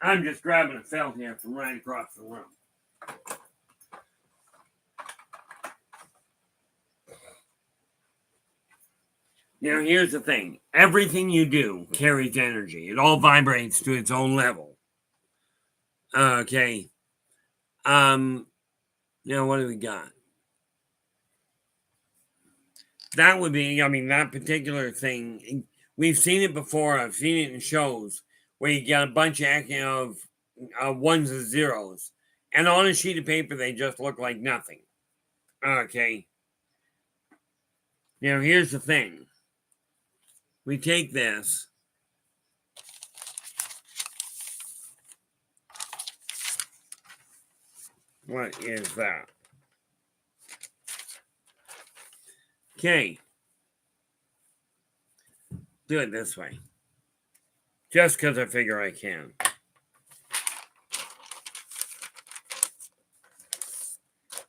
I'm just grabbing a felt here from right across the room. Now, here's the thing. Everything you do carries energy. It all vibrates to its own level. Okay. Now, what do we got? That would be, I mean, that particular thing, we've seen it before. I've seen it in shows where you get a bunch of ones and zeros. And on a sheet of paper, they just look like nothing. Okay. Now, here's the thing. We take this. What is that? Okay. Do it this way. Just because I figure I can.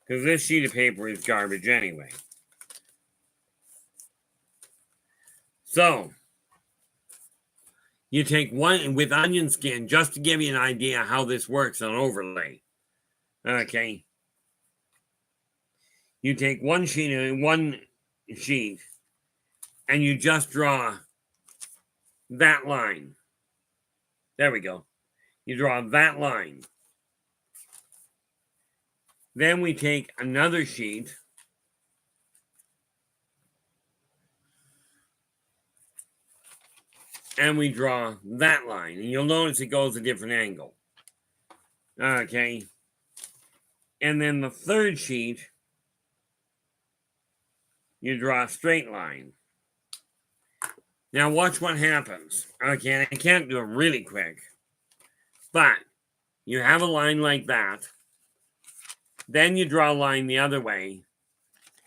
Because this sheet of paper is garbage anyway. So, you take one with onion skin, just to give you an idea how this works on overlay. Okay. You take one sheet, and you just draw that line. There we go. You draw that line. Then we take another sheet. And we draw that line. And you'll notice it goes a different angle. Okay. And then the third sheet, you draw a straight line. Now watch what happens. Okay, I can't do it really quick. But You have a line like that. Then you draw a line the other way.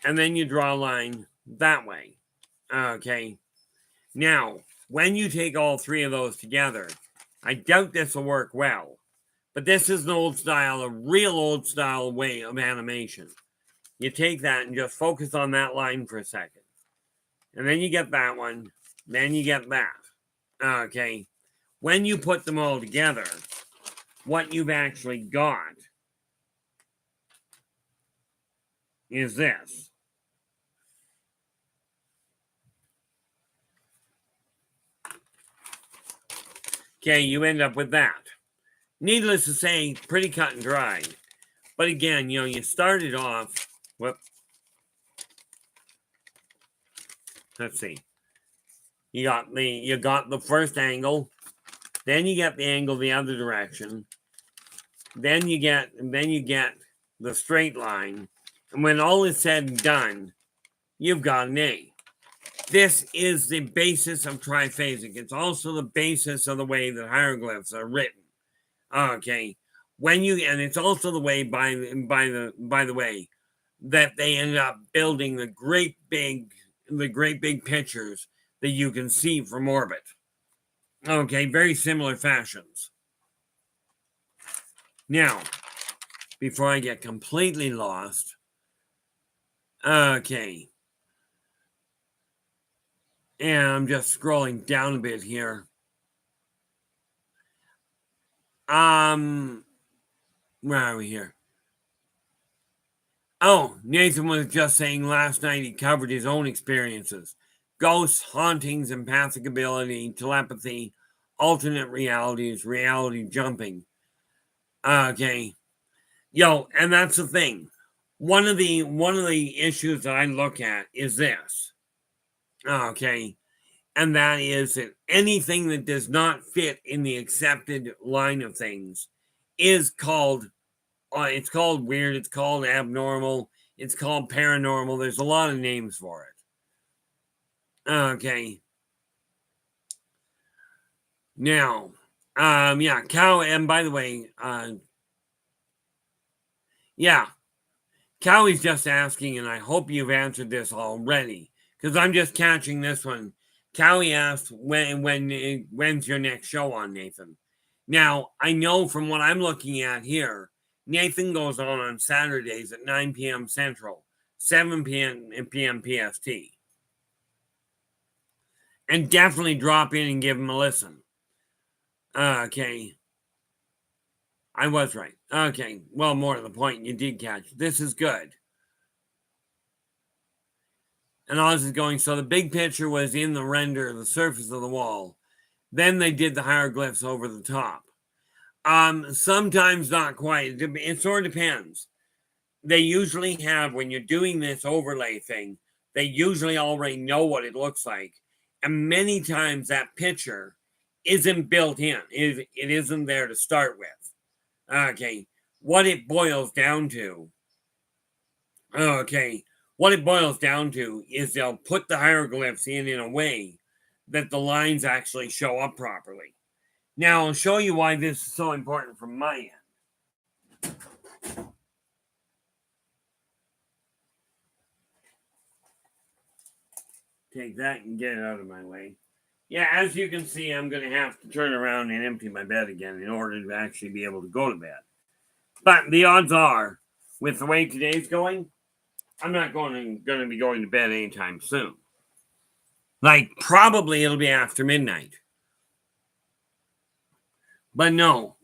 And then you draw a line that way. Okay. Now, when you take all three of those together, I doubt this will work well. But this is an old style, a real old style way of animation. You take that and just focus on that line for a second. And then you get that one. Then you get that. Okay. When you put them all together, what you've actually got is this. Okay, you end up with that. Needless to say, pretty cut and dry. But again, you started off. Whoop. Let's see. You got the first angle, then you get the angle the other direction, then you get the straight line, and when all is said and done, you've got an A. This is the basis of triphasic. It's also the basis of the way that hieroglyphs are written. Okay, and it's also the way by the way that they end up building the great big pictures that you can see from orbit. Okay, very similar fashions. Now, before I get completely lost, okay, and I'm just scrolling down a bit here. Where are we here? Oh, Nathan was just saying last night he covered his own experiences. Ghosts, hauntings, empathic ability, telepathy, alternate realities, reality jumping. Okay. And that's the thing. One of the issues that I look at is this. Okay. And that is that anything that does not fit in the accepted line of things is called it's called weird, it's called abnormal, it's called paranormal. There's a lot of names for it. Okay. Now, Cow, and by the way, Cowie's just asking, and I hope you've answered this already, because I'm just catching this one. Cowie asked, when's your next show on, Nathan? Now, I know from what I'm looking at here, Nathan goes on Saturdays at 9 p.m. Central, 7 p.m. PST. And definitely drop in and give him a listen. Okay. I was right. Okay. Well, more to the point, you did catch. This is good. And Oz is going, so the big picture was in the render, the surface of the wall. Then they did the hieroglyphs over the top. Sometimes not quite. It sort of depends. They usually have, when you're doing this overlay thing, they usually already know what it looks like. And many times that picture isn't built in. It isn't there to start with. Okay. What it boils down to. Okay. What it boils down to is they'll put the hieroglyphs in a way that the lines actually show up properly. Now, I'll show you why this is so important from my end. Take that and get it out of my way. Yeah, as you can see, I'm going to have to turn around and empty my bed again in order to actually be able to go to bed. But the odds are, with the way today's going, I'm not going to be going to bed anytime soon. Like, probably it'll be after midnight. But no.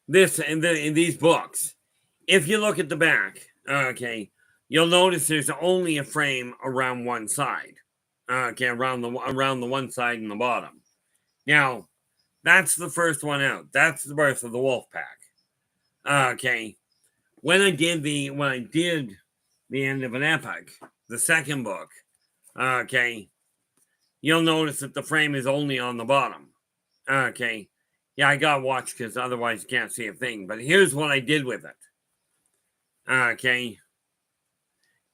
These books, if you look at the back, okay, you'll notice there's only a frame around one side. Okay, around the one side and the bottom. Now, that's the first one out. That's the birth of the wolf pack. Okay. When I did the end of an epic, the second book, okay, you'll notice that the frame is only on the bottom. Okay. Yeah, I gotta watch because otherwise you can't see a thing. But here's what I did with it. Okay.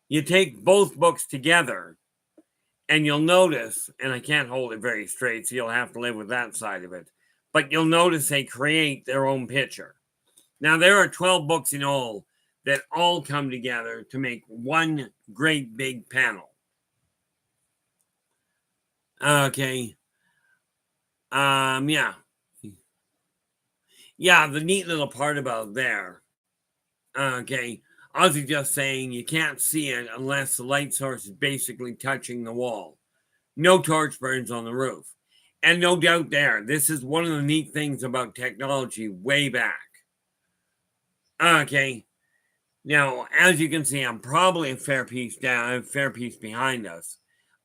You take both books together and you'll notice, and I can't hold it very straight, so you'll have to live with that side of it. but you'll notice they create their own picture. Now, there are 12 books in all that all come together to make one great big panel. Okay. Yeah. Yeah, the neat little part about there. Okay. I was just saying you can't see it unless the light source is basically touching the wall. No torch burns on the roof. And no doubt there, this is one of the neat things about technology way back. Okay. Now, as you can see, I'm probably a fair piece down, a fair piece behind us,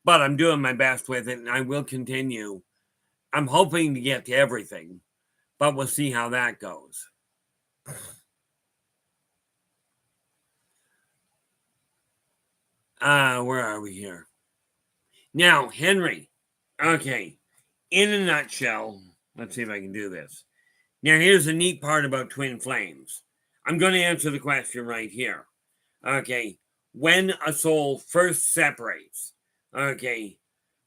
but I'm doing my best with it, and I will continue. I'm hoping to get to everything, but we'll see how that goes. Where are we here? Now, Henry. Okay. In a nutshell, let's see if I can do this. Now, here's the neat part about twin flames. I'm going to answer the question right here. Okay. When a soul first separates, okay,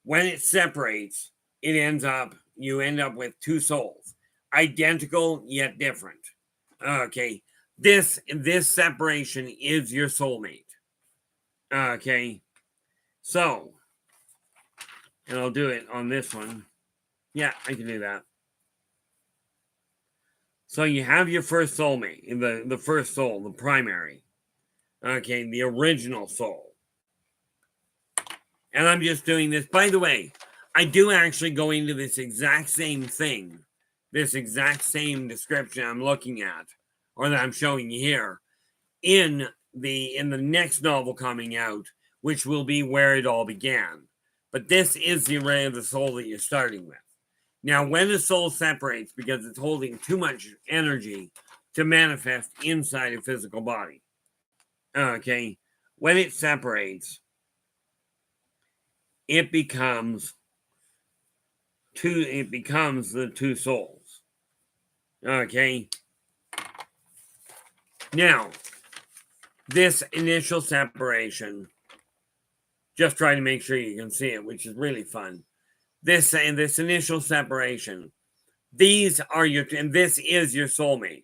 when it separates, you end up with two souls, identical yet different. Okay. This separation is your soulmate. Okay. So, and I'll do it on this one. Yeah, I can do that. So you have your first soulmate, the first soul, the primary. Okay, the original soul. And I'm just doing this. By the way, I do actually go into this exact same thing, this exact same description I'm looking at, or that I'm showing you here, in the next novel coming out, which will be Where It All Began. But this is the array of the soul that you're starting with. Now, when the soul separates because it's holding too much energy to manifest inside a physical body, okay, when it separates, it becomes the two souls. Okay. Now, this initial separation, just trying to make sure you can see it, which is really fun. This initial separation, this is your soulmate.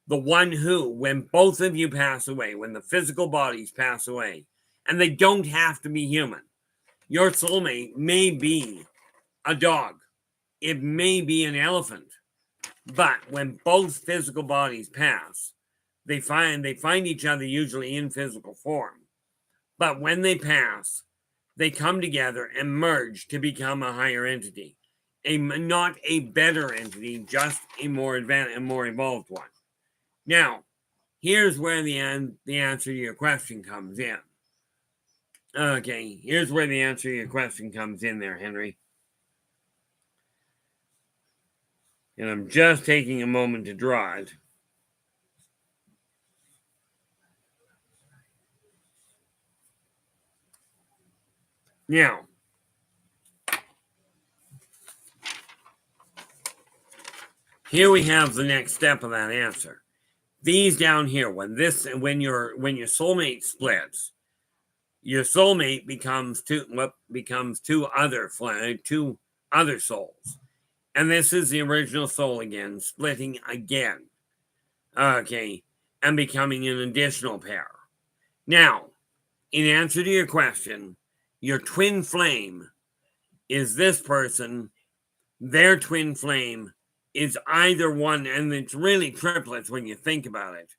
The one who, when both of you pass away, when the physical bodies pass away, and they don't have to be human, your soulmate may be a dog. It may be an elephant. But when both physical bodies pass, they find each other usually in physical form. But when they pass, they come together and merge to become a higher entity. Not a better entity, just a more advanced and more evolved one. Now, here's where the answer to your question comes in. Okay, here's where the answer to your question comes in there, Henry. And I'm just taking a moment to draw it. Now, here we have the next step of that answer. These down here, when your soulmate splits, your soulmate becomes two other souls. And this is the original soul again, splitting again. Okay, and becoming an additional pair. Now, in answer to your question, your twin flame is this person. Their twin flame is either one, and it's really triplets when you think about it.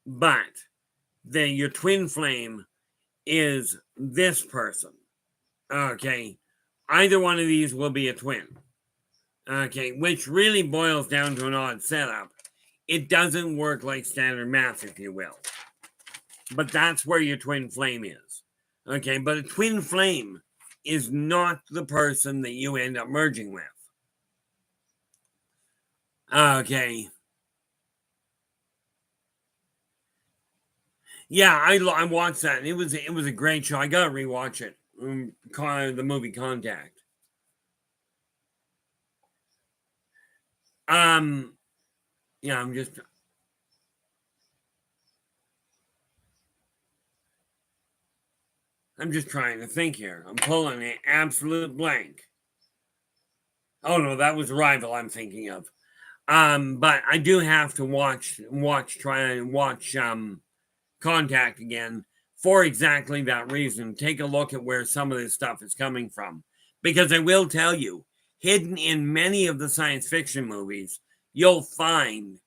But your twin flame is this person. Okay, either one of these will be a twin. Okay, which really boils down to an odd setup. It doesn't work like standard math, if you will. But that's where your twin flame is. Okay, but a twin flame is not the person that you end up merging with. Okay. Yeah, I watched that. It was a great show. I gotta rewatch it. The movie Contact. Yeah, I'm just trying to think here. I'm pulling an absolute blank. Oh no, that was Rival I'm thinking of. But I do have to try and watch Contact again for exactly that reason. Take a look at where some of this stuff is coming from. Because I will tell you, hidden in many of the science fiction movies, you'll find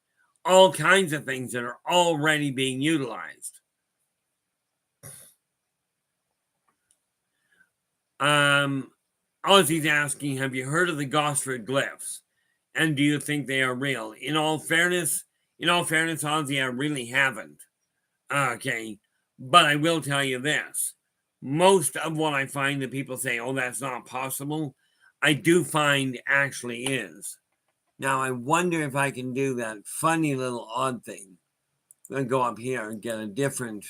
all kinds of things that are already being utilized. Ozzy's asking, have you heard of the Gosford glyphs? And do you think they are real? In all fairness, Ozzy, I really haven't. Okay. But I will tell you this. Most of what I find that people say, oh, that's not possible, I do find actually is. Now, I wonder if I can do that funny little odd thing. I'm going to go up here and get a different,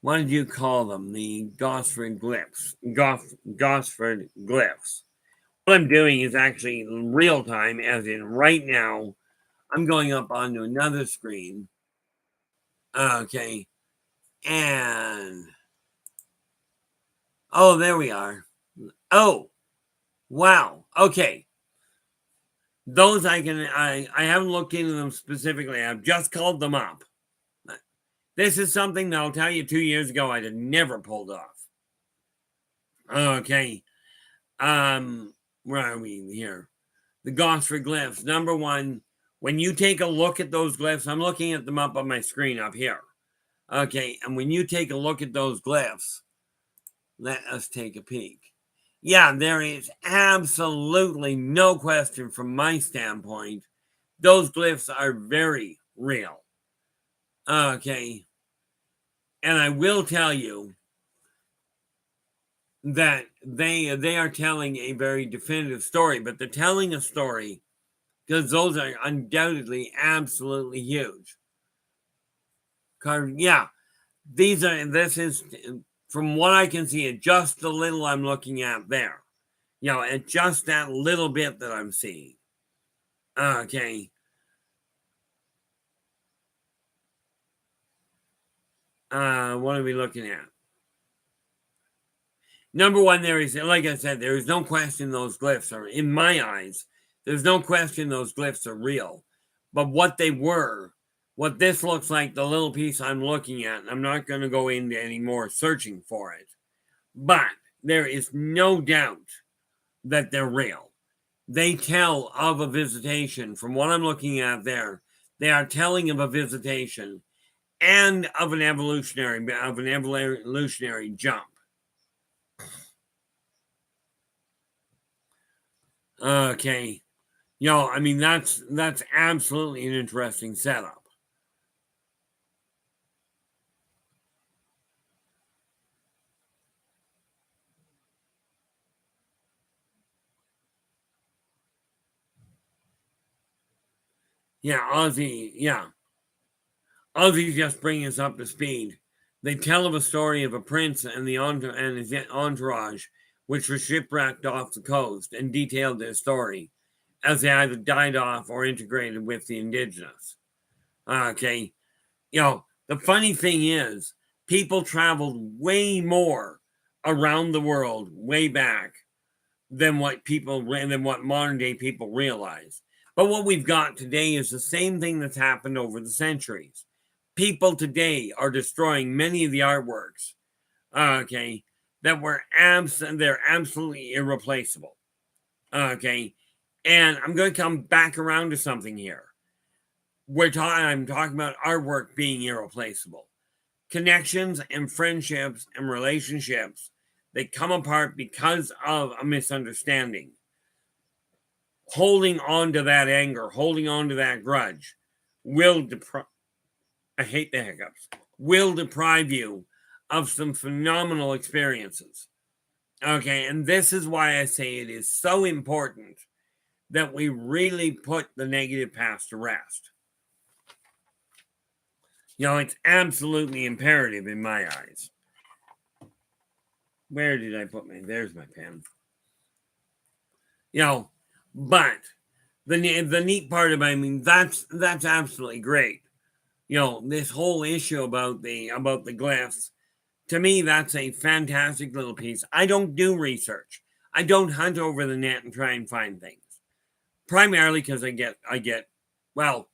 what did you call them? The Gosford glyphs. Gosford glyphs. What I'm doing is actually real time, as in right now, I'm going up onto another screen. Okay. And, oh, there we are. Oh, wow. Okay. Those I haven't looked into them specifically. I've just called them up. This is something that I'll tell you 2 years ago I'd have never pulled off. Okay. Where are we here? The Gosford glyphs. Number one, when you take a look at those glyphs, I'm looking at them up on my screen up here. Okay, and when you take a look at those glyphs, let us take a peek. Yeah, there is absolutely no question from my standpoint. Those glyphs are very real. Okay. And I will tell you that they are telling a very definitive story, but they're telling a story because those are undoubtedly absolutely huge. Yeah, this is, from what I can see, just the little I'm looking at there. You know, and just that little bit that I'm seeing. Okay. What are we looking at? Number one, there is, like I said, there is no question those glyphs are, in my eyes, there's no question those glyphs are real. But what they were, what this looks like, the little piece I'm looking at, I'm not going to go into any more searching for it. But there is no doubt that they're real. They tell of a visitation. From what I'm looking at there, they are telling of a visitation and of an evolutionary jump. Okay. You know, I mean, that's absolutely an interesting setup. Yeah, Ozzy's just bringing us up to speed. They tell of a story of a prince and his entourage, which were shipwrecked off the coast, and detailed their story, as they either died off or integrated with the indigenous. Okay, you know, the funny thing is, people traveled way more around the world way back than what modern day people realize. But what we've got today is the same thing that's happened over the centuries. People today are destroying many of the artworks, okay, that were they're absolutely irreplaceable. Okay. And I'm going to come back around to something here. I'm talking about artwork being irreplaceable. Connections and friendships and relationships, they come apart because of a misunderstanding. Holding on to that anger, holding on to that grudge will I hate the hiccups, will deprive you of some phenomenal experiences. Okay, and this is why I say it is so important that we really put the negative past to rest. You know, it's absolutely imperative in my eyes. Where did I put there's my pen. You know, but the neat part about, I mean, that's absolutely great. You know, this whole issue about the glyphs, to me, that's a fantastic little piece. I don't do research. I don't hunt over the net and try and find things. primarily because I get, well,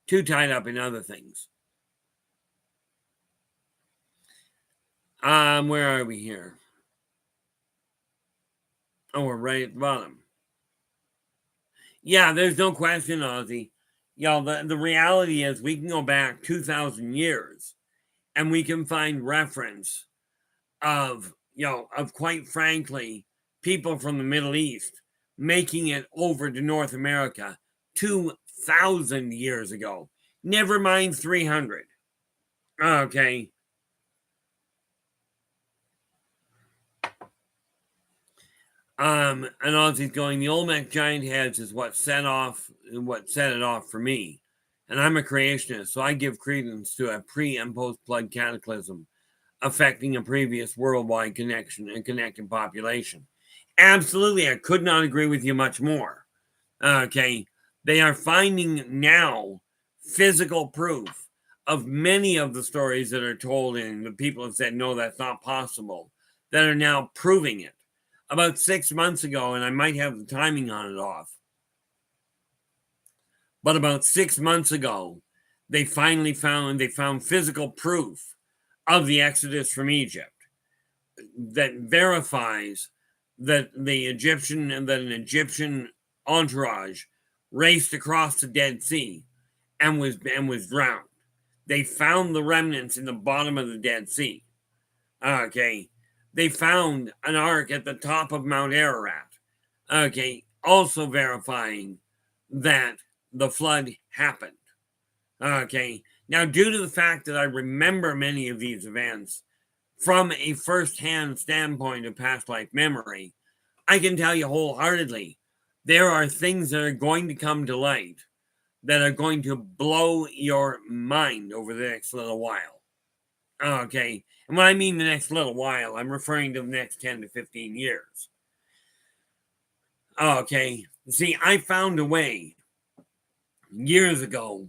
too tied up in other things. Where are we here? Oh, we're right at the bottom. Yeah, there's no question, Ozzy. The reality is we can go back 2,000 years and we can find reference of quite frankly, people from the Middle East making it over to North America 2,000 years ago. Never mind 300. Okay. And Ozzy's going, the Olmec giant heads is what set it off for me. And I'm a creationist, so I give credence to a pre and post flood cataclysm affecting a previous worldwide connection and connected population. Absolutely, I could not agree with you much more. Okay, they are finding now physical proof of many of the stories that are told, and the people have said, no, that's not possible, that are now proving it. About 6 months ago, and I might have the timing on it off, but about 6 months ago, they finally found physical proof of the Exodus from Egypt that verifies that an Egyptian entourage raced across the Dead Sea and was drowned. They found the remnants in the bottom of the Dead Sea. Okay. They found an ark at the top of Mount Ararat. Okay. Also verifying that the flood happened. Okay. Now, due to the fact that I remember many of these events from a first-hand standpoint of past life memory, I can tell you wholeheartedly, there are things that are going to come to light that are going to blow your mind over the next little while. Okay. And when I mean the next little while, I'm referring to the next 10 to 15 years. Okay. See, I found a way years ago.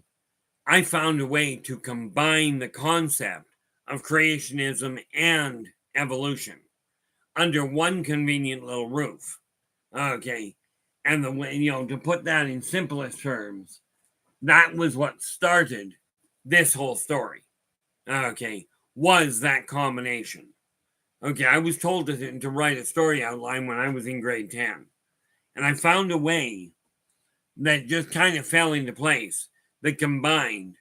I found a way to combine the concept of creationism and evolution under one convenient little roof. Okay. And the way, to put that in simplest terms, that was what started this whole story. Okay. Was that combination. Okay. I was told to write a story outline when I was in grade 10. And I found a way that just kind of fell into place that combined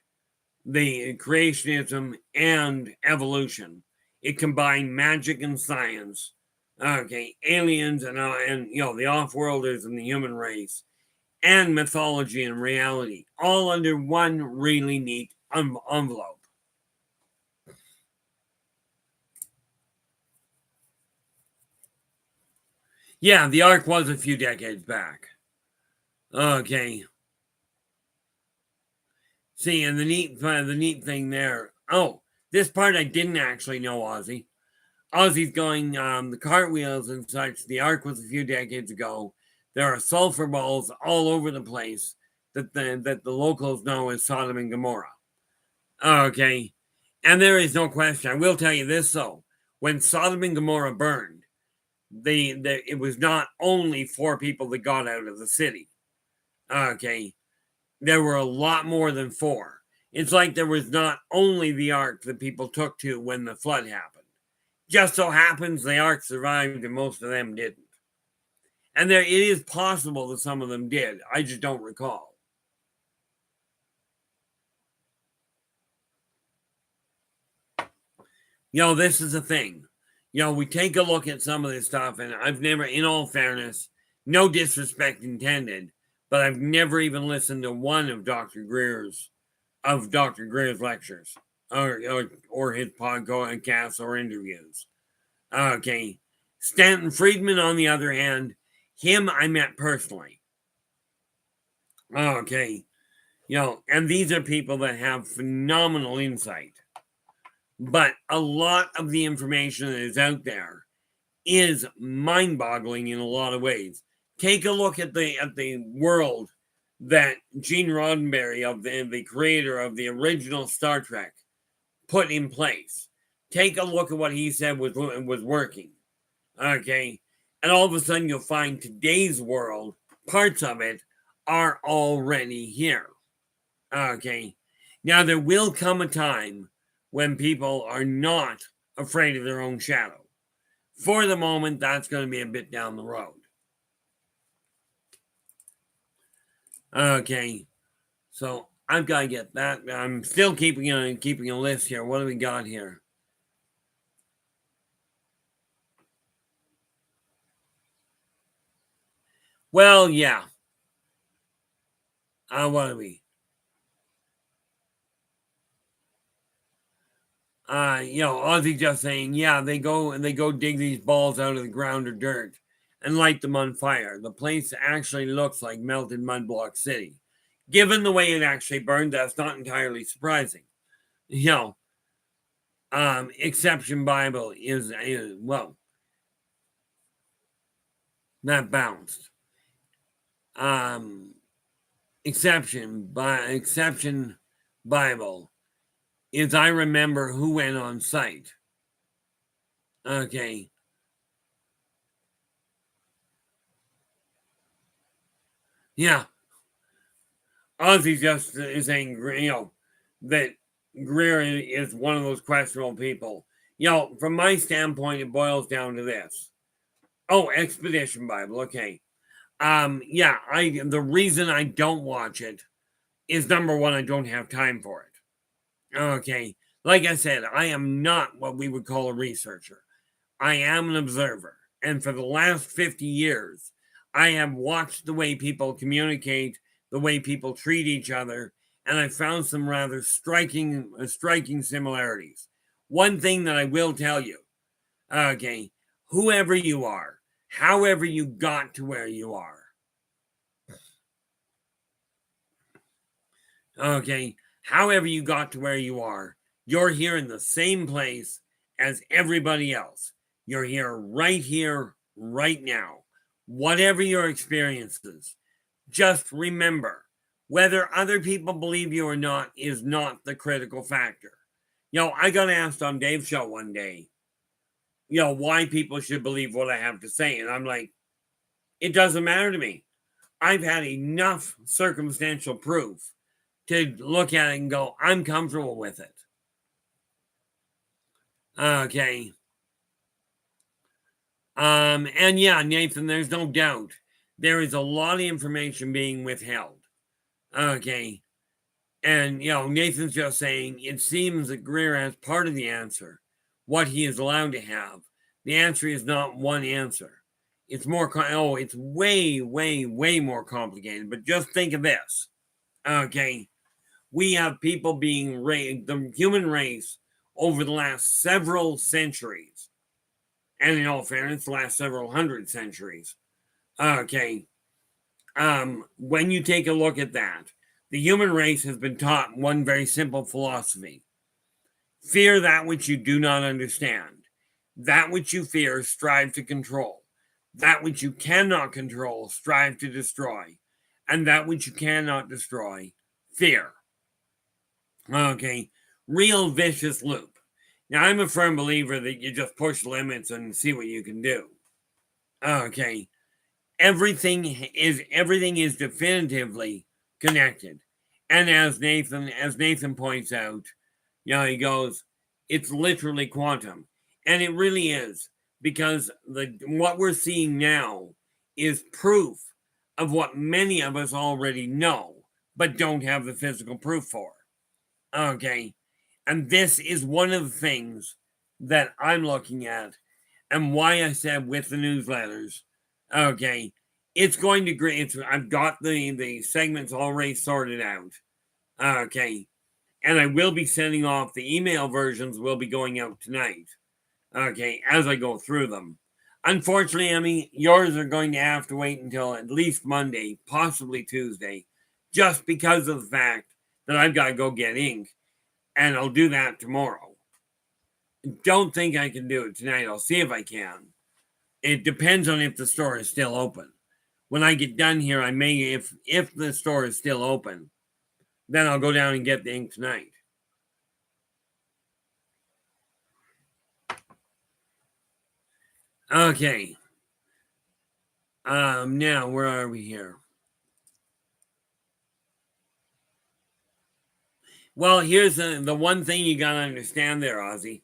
the creationism and evolution. It combined magic and science. Okay, aliens and the off-worlders and the human race, and mythology and reality, all under one really neat envelope. Yeah, the arc was a few decades back. Okay. See, and the neat thing there. Oh, this part I didn't actually know, Ozzy. Ozzy's going, the cartwheels and such. The arc was a few decades ago. There are sulfur balls all over the place that the locals know as Sodom and Gomorrah. Okay, and there is no question. I will tell you this though: when Sodom and Gomorrah burned, it was not only 4 people that got out of the city. Okay, there were a lot more than 4. It's like there was not only the ark that people took to when the flood happened. Just so happens the ark survived and most of them didn't. And it is possible that some of them did. I just don't recall. This is the thing. We take a look at some of this stuff, and I've never, in all fairness, no disrespect intended, but I've never even listened to one of Dr. Greer's lectures or his podcasts or interviews. Okay. Stanton Friedman, on the other hand, him I met personally. Okay. And these are people that have phenomenal insight. But a lot of the information that is out there is mind-boggling in a lot of ways. Take a look at the world that Gene Roddenberry, the creator of the original Star Trek, put in place. Take a look at what he said was working. Okay. And all of a sudden you'll find today's world, parts of it, are already here. Okay. Now, there will come a time when people are not afraid of their own shadow. For the moment, that's going to be a bit down the road. Okay. So I've got to get that. I'm still keeping a list here. What do we got here? Well, yeah. What are we? Ozzy just saying, yeah, they go dig these balls out of the ground or dirt and light them on fire. The place actually looks like melted mud block city. Given the way it actually burned, that's not entirely surprising. Exception Bible is well, that bounced. Exception Bible is I remember who went on site. Okay. Yeah. Ozzy just is saying, that Greer is one of those questionable people. From my standpoint, it boils down to this. Oh, Expedition Bible. Okay. The reason I don't watch it is number one, I don't have time for it. Okay. Like I said, I am not what we would call a researcher. I am an observer. And for the last 50 years, I have watched the way people communicate, the way people treat each other, and I found some rather striking similarities. One thing that I will tell you, okay, whoever you are, however you got to where you are, okay, however you got to where you are, you're here in the same place as everybody else. You're here, right now. Whatever your experiences, just remember, whether other people believe you or not is not the critical factor. I got asked on Dave's show one day, why people should believe what I have to say. And I'm like, it doesn't matter to me. I've had enough circumstantial proof to look at it and go, I'm comfortable with it. Okay. And yeah, Nathan, there's no doubt there is a lot of information being withheld. Okay. And, Nathan's just saying it seems that Greer has part of the answer, what he is allowed to have. The answer is not one answer. It's more, it's way, way, way more complicated. But just think of this. Okay. We have people being raised, the human race, over the last several centuries, and in all fairness, the last several hundred centuries. Okay. When you take a look at that, the human race has been taught one very simple philosophy: fear that which you do not understand. That which you fear, strive to control. That which you cannot control, strive to destroy. And that which you cannot destroy, fear. Okay. Real vicious loop. Now, I'm a firm believer that you just push limits and see what you can do. Okay. Everything is definitively connected. And as Nathan points out, he goes, it's literally quantum. And it really is, because what we're seeing now is proof of what many of us already know, but don't have the physical proof for. Okay. And this is one of the things that I'm looking at, and why I said with the newsletters, okay, it's going to I've got the segments already sorted out. Okay. And I will be sending off the email versions will be going out tonight. Okay, as I go through them. Unfortunately, Emmy, yours are going to have to wait until at least Monday, possibly Tuesday, just because of the fact that I've got to go get ink, and I'll do that tomorrow. Don't think I can do it tonight. I'll see if I can. It depends on if the store is still open. When I get done here, I may, if the store is still open, then I'll go down and get the ink tonight. Okay. Now where are we here? Well, here's the one thing you got to understand there, Ozzy.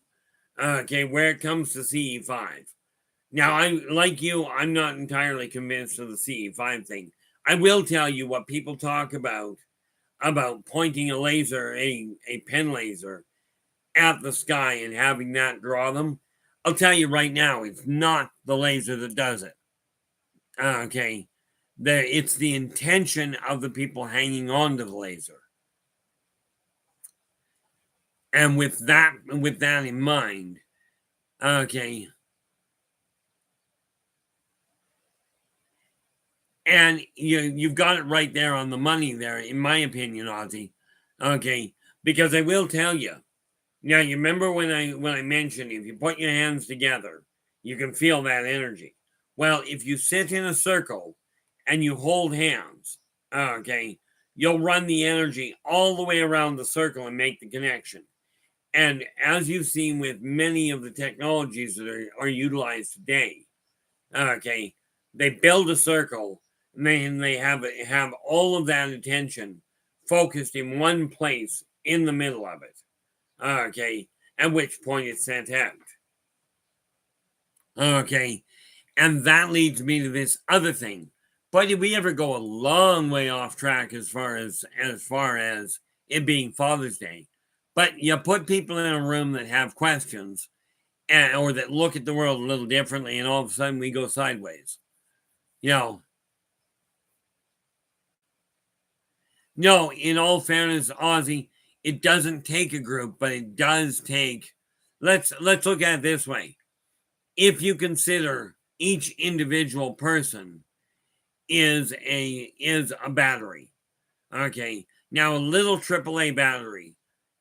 Okay, where it comes to CE5. Now, like you, I'm not entirely convinced of the CE5 thing. I will tell you what people talk about pointing a laser, a pen laser, at the sky and having that draw them. I'll tell you right now, it's not the laser that does it. Okay, it's the intention of the people hanging on to the laser. And with that in mind, okay, and you've got it right there on the money there, in my opinion, Ozzy. Okay, because I will tell you. Now, you remember when I mentioned if you put your hands together, you can feel that energy. Well, if you sit in a circle and you hold hands, okay, you'll run the energy all the way around the circle and make the connection. And as you've seen with many of the technologies that are utilized today, okay, they build a circle and they have all of that attention focused in one place in the middle of it. Okay, at which point it's sent out. Okay, and that leads me to this other thing. But did we ever go a long way off track as far as it being Father's Day? But you put people in a room that have questions or that look at the world a little differently, and all of a sudden we go sideways. No, in all fairness, Ozzy, it doesn't take a group, but it does take. Let's look at it this way. If you consider each individual person is a battery, okay. Now a little AAA battery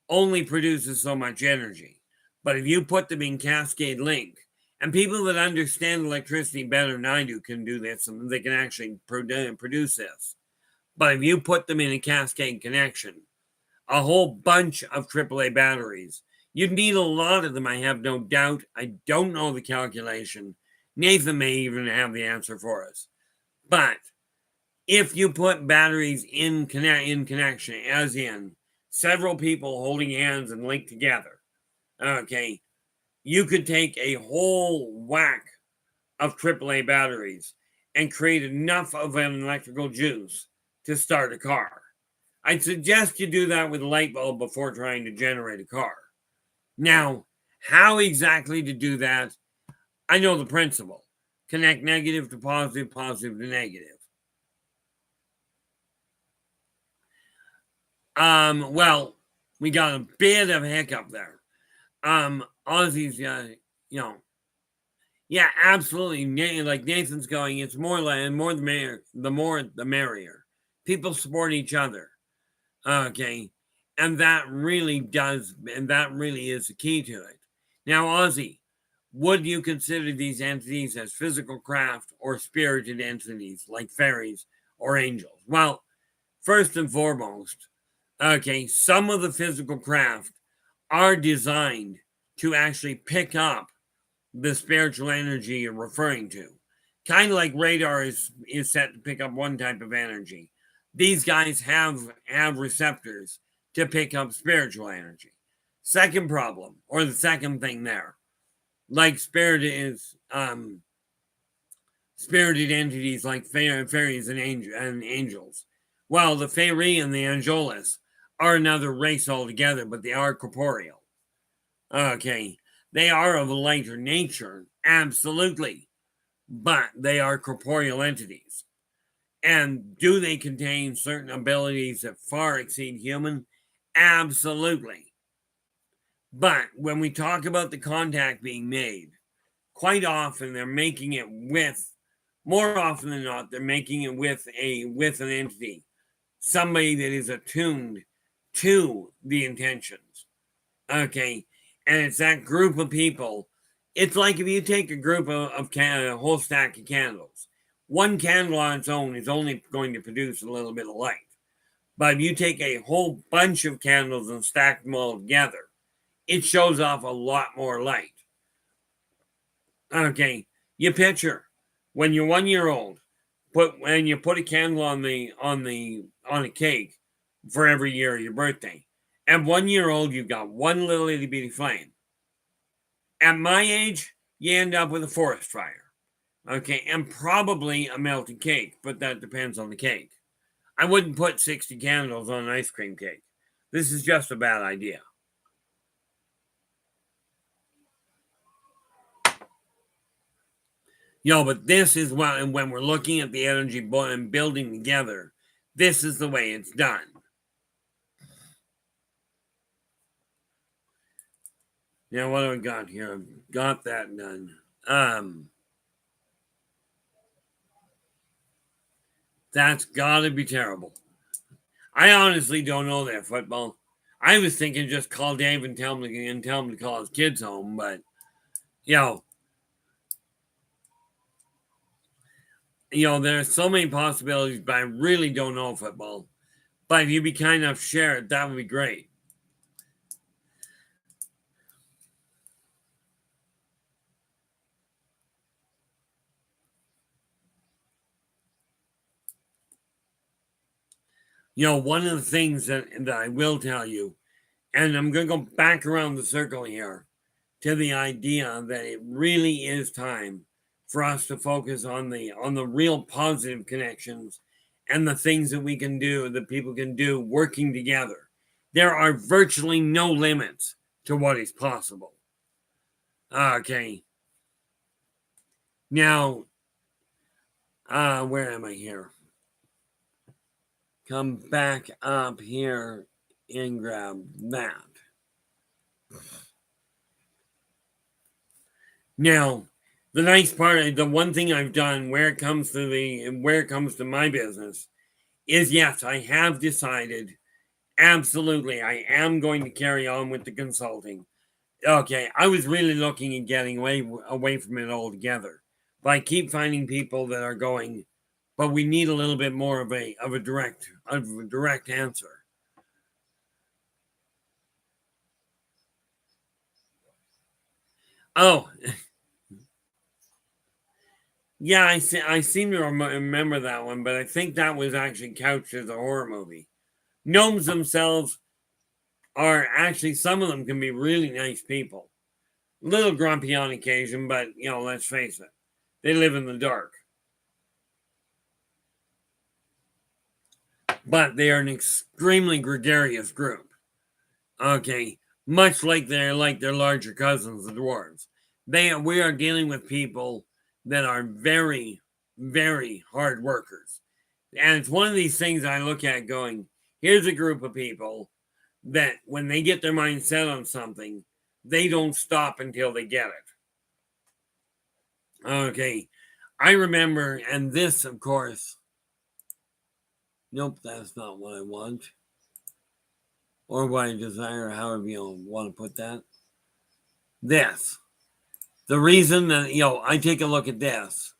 only produces so much energy, but if you put them in cascade link, and people that understand electricity better than I do can do this, and they can actually produce this. But if you put them in a cascade connection, a whole bunch of AAA batteries, you'd need a lot of them, I have no doubt. I don't know the calculation. Nathan may even have the answer for us. But if you put batteries in connection, as in several people holding hands and linked together, okay, you could take a whole whack of AAA batteries and create enough of an electrical juice to start a car. I'd suggest you do that with a light bulb before trying to generate a car. Now, how exactly to do that? I know the principle. Connect negative to positive, positive to negative. Well, we got a bit of a hiccup there. Ozzy's, yeah, absolutely. Like Nathan's going, it's more the merrier. People support each other. Okay. And that really is the key to it. Now, Ozzy, would you consider these entities as physical craft or spirited entities like fairies or angels? Well, first and foremost, okay, some of the physical craft are designed to actually pick up the spiritual energy you're referring to. Kind of like radar is set to pick up one type of energy. These guys have receptors to pick up spiritual energy. Second problem, or the second thing there, like spirited entities like fairies and angels. Well, the Faerie and the Angelus are another race altogether, but they are corporeal. Okay, they are of a lighter nature, absolutely, but they are corporeal entities. And do they contain certain abilities that far exceed human? Absolutely. But when we talk about the contact being made, quite often they're making it with, more often than not, they're making it with an entity, somebody that is attuned to the intentions. Okay, and it's that group of people. It's like if you take a group of a whole stack of candles. One candle on its own is only going to produce a little bit of light. But if you take a whole bunch of candles and stack them all together, it shows off a lot more light. Okay, you picture when you're 1 year old, when you put a candle on a cake for every year of your birthday, At 1 year old, you've got one little itty bitty flame. At my age, you end up with a forest fire. Okay, and probably a melted cake, but that depends on the cake. I wouldn't put 60 candles on an ice cream cake. This is just a bad idea. But this is when we're looking at the energy and building together, this is the way it's done. Now, what do I got here? I've got that done. That's gotta be terrible. I honestly don't know that football. I was thinking just call Dave and tell him to call his kids home, but there's so many possibilities, but I really don't know football. But if you'd be kind enough to share it, that would be great. One of the things that I will tell you, and I'm going to go back around the circle here to the idea that it really is time for us to focus on the real positive connections and the things that we can do, that people can do working together. There are virtually no limits to what is possible. Okay. Now, where am I here? Come back up here and grab that. Now, the nice part, the one thing I've done where it comes to my business is, yes, I have decided absolutely I am going to carry on with the consulting. Okay, I was really looking at getting away from it altogether, but I keep finding people that are going, but we need a little bit more of a direct answer. Oh, yeah, I seem to remember that one, but I think that was actually couched as a horror movie. Gnomes themselves are actually, some of them can be really nice people. A little grumpy on occasion, but, let's face it, they live in the dark. But they are an extremely gregarious group. Okay, much like their larger cousins, the dwarves. We are dealing with people that are very, very hard workers. And it's one of these things I look at going, here's a group of people that when they get their mind set on something, they don't stop until they get it. Okay, I remember, and this, of course, nope, that's not what I want. Or what I desire, however you want to put that. This. The reason that, I take a look at this.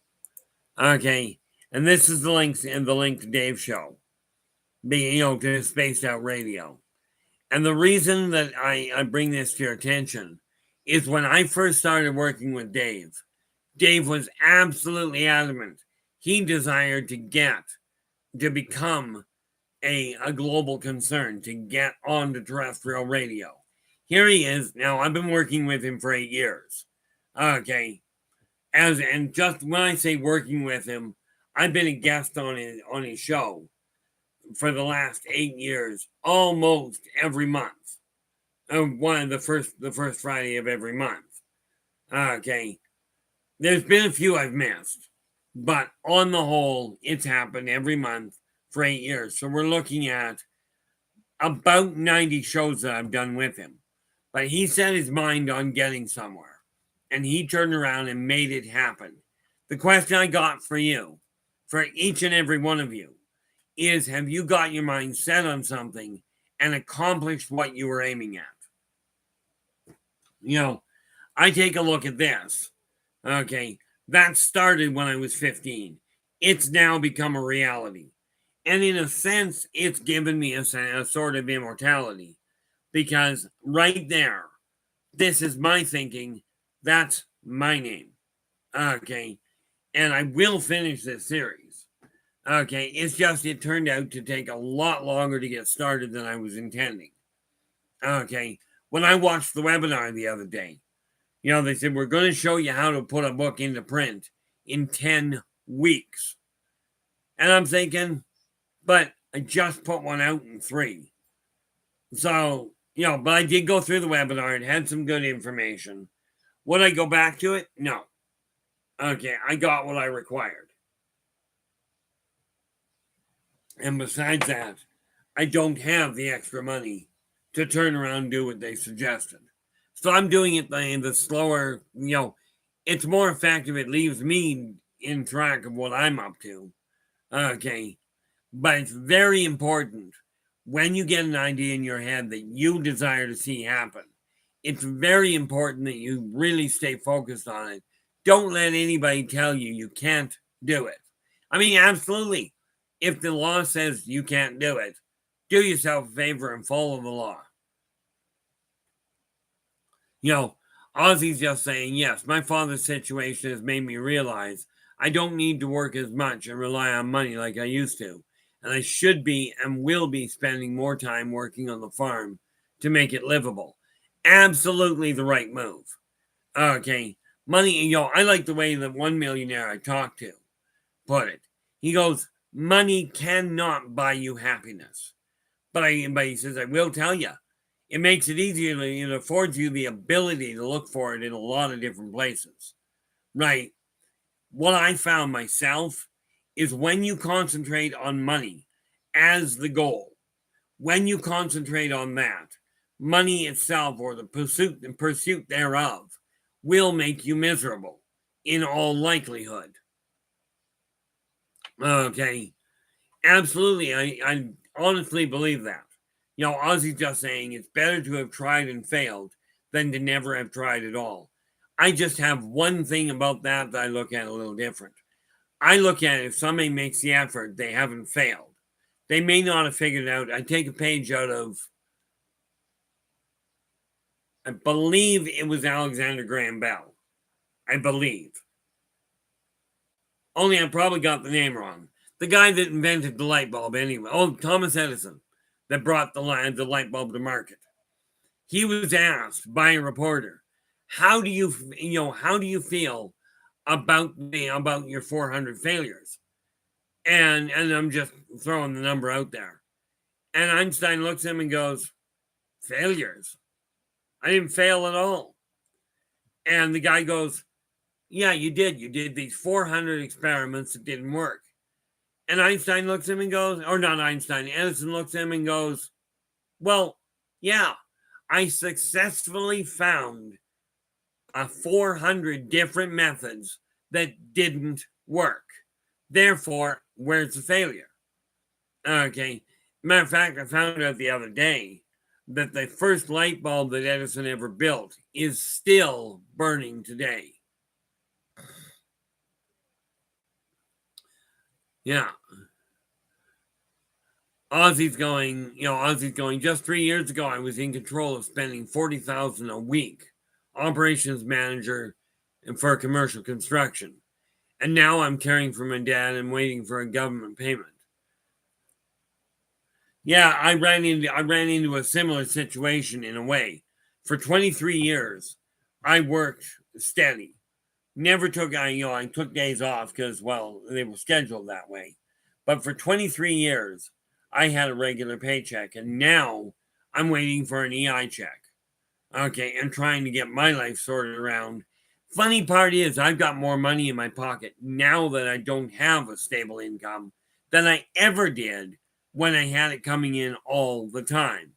Okay, and this is the link to Dave's show. To Spaced Out Radio. And the reason that I bring this to your attention is when I first started working with Dave was absolutely adamant. He desired to become a global concern, to get on to terrestrial radio. Here he is. Now, I've been working with him for 8 years. Okay. And just when I say working with him, I've been a guest on his show for the last 8 years, almost every month. The first Friday of every month. Okay. There's been a few I've missed, but on the whole, it's happened every month for 8 years. So we're looking at about 90 shows that I've done with him. But he set his mind on getting somewhere, and he turned around and made it happen. The question I got for you, for each and every one of you, is, have you got your mind set on something and accomplished what you were aiming at? I take a look at this. Okay, that started when I was 15. It's now become a reality. And in a sense, it's given me a sort of immortality. Because right there, this is my thinking. That's my name. Okay, and I will finish this series. Okay, it's just it turned out to take a lot longer to get started than I was intending. Okay. When I watched the webinar the other day, they said, we're going to show you how to put a book into print in 10 weeks. And I'm thinking, but I just put one out in 3. So, but I did go through the webinar. It had some good information. Would I go back to it? No. Okay, I got what I required. And besides that, I don't have the extra money to turn around and do what they suggested. So I'm doing it the slower, it's more effective. It leaves me in track of what I'm up to. Okay. But it's very important when you get an idea in your head that you desire to see happen. It's very important that you really stay focused on it. Don't let anybody tell you you can't do it. I mean, absolutely. If the law says you can't do it, do yourself a favor and follow the law. Ozzy's just saying, yes, my father's situation has made me realize I don't need to work as much and rely on money like I used to. And I should be and will be spending more time working on the farm to make it livable. Absolutely the right move. Okay. Money, I like the way that one millionaire I talked to put it. He goes, money cannot buy you happiness. But he says, I will tell you, it makes it easier. It affords you the ability to look for it in a lot of different places. Right? What I found myself is when you concentrate on money as the goal, when you concentrate on that, money itself or the pursuit thereof will make you miserable in all likelihood. Okay. Absolutely. I honestly believe that. Ozzy's just saying it's better to have tried and failed than to never have tried at all. I just have one thing about that I look at a little different. I look at it, if somebody makes the effort, they haven't failed. They may not have figured it out. I take a page out of, I believe it was Alexander Graham Bell. I believe. Only I probably got the name wrong. The guy that invented the light bulb anyway. Oh, Thomas Edison, that brought the light bulb to market. He was asked by a reporter, how do you feel about your 400 failures? And I'm just throwing the number out there. And Einstein looks at him and goes, failures? I didn't fail at all. And the guy goes, yeah, you did. You did these 400 experiments that didn't work. And Einstein looks at him and goes, or not Einstein, Edison looks at him and goes, well, yeah, I successfully found 400 different methods that didn't work. Therefore, where's the failure? Okay. Matter of fact, I found out the other day that the first light bulb that Edison ever built is still burning today. Yeah. Ozzy's going, just 3 years ago, I was in control of spending $40,000 a week, operations manager and for commercial construction. And now I'm caring for my dad and waiting for a government payment. Yeah, I ran into a similar situation in a way. For 23 years, I worked steady. Never took, I took days off because, well, they were scheduled that way. But for 23 years, I had a regular paycheck. And now I'm waiting for an EI check. Okay, and trying to get my life sorted around. Funny part is, I've got more money in my pocket now that I don't have a stable income than I ever did when I had it coming in all the time.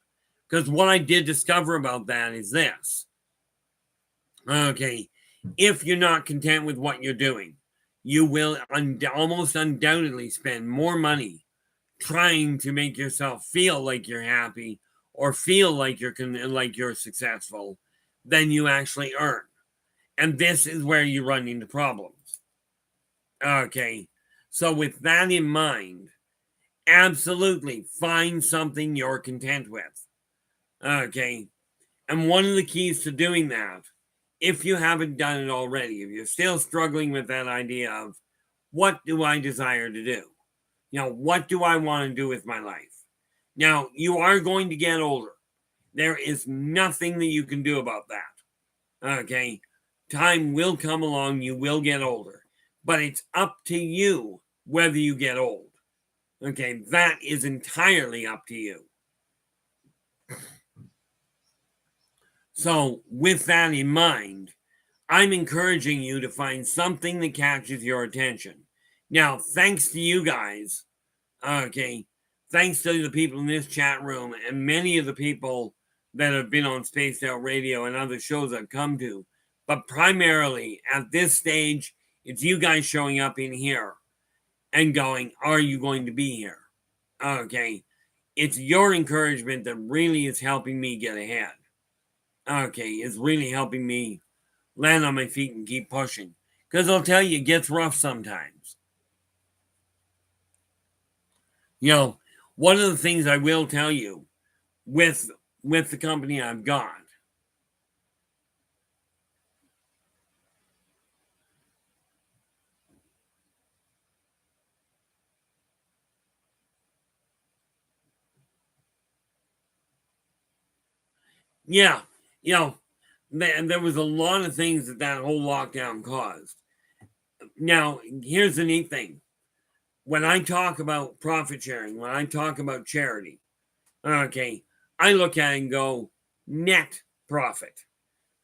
Because what I did discover about that is this. Okay, if you're not content with what you're doing, you will almost undoubtedly spend more money trying to make yourself feel like you're happy or feel like you're successful than you actually earn. And this is where you run into problems. Okay, so with that in mind, absolutely find something you're content with. Okay, and one of the keys to doing that, if you haven't done it already, if you're still struggling with that idea of what do I desire to do? What do I want to do with my life? Now, you are going to get older. There is nothing that you can do about that. Okay. Time will come along, you will get older, but it's up to you whether you get old. Okay, that is entirely up to you. So, with that in mind, I'm encouraging you to find something that catches your attention. Now, thanks to you guys, okay, thanks to the people in this chat room and many of the people that have been on Spaced Out Radio and other shows I've come to, but primarily at this stage, it's you guys showing up in here and going, are you going to be here? Okay, it's your encouragement that really is helping me get ahead. Okay, it's really helping me land on my feet and keep pushing. Because I'll tell you, it gets rough sometimes. You know, one of the things I will tell you with the company I've got, yeah, you know, there was a lot of things that whole lockdown caused. Now, here's the neat thing. When I talk about profit sharing, when I talk about charity, okay, I look at it and go, net profit.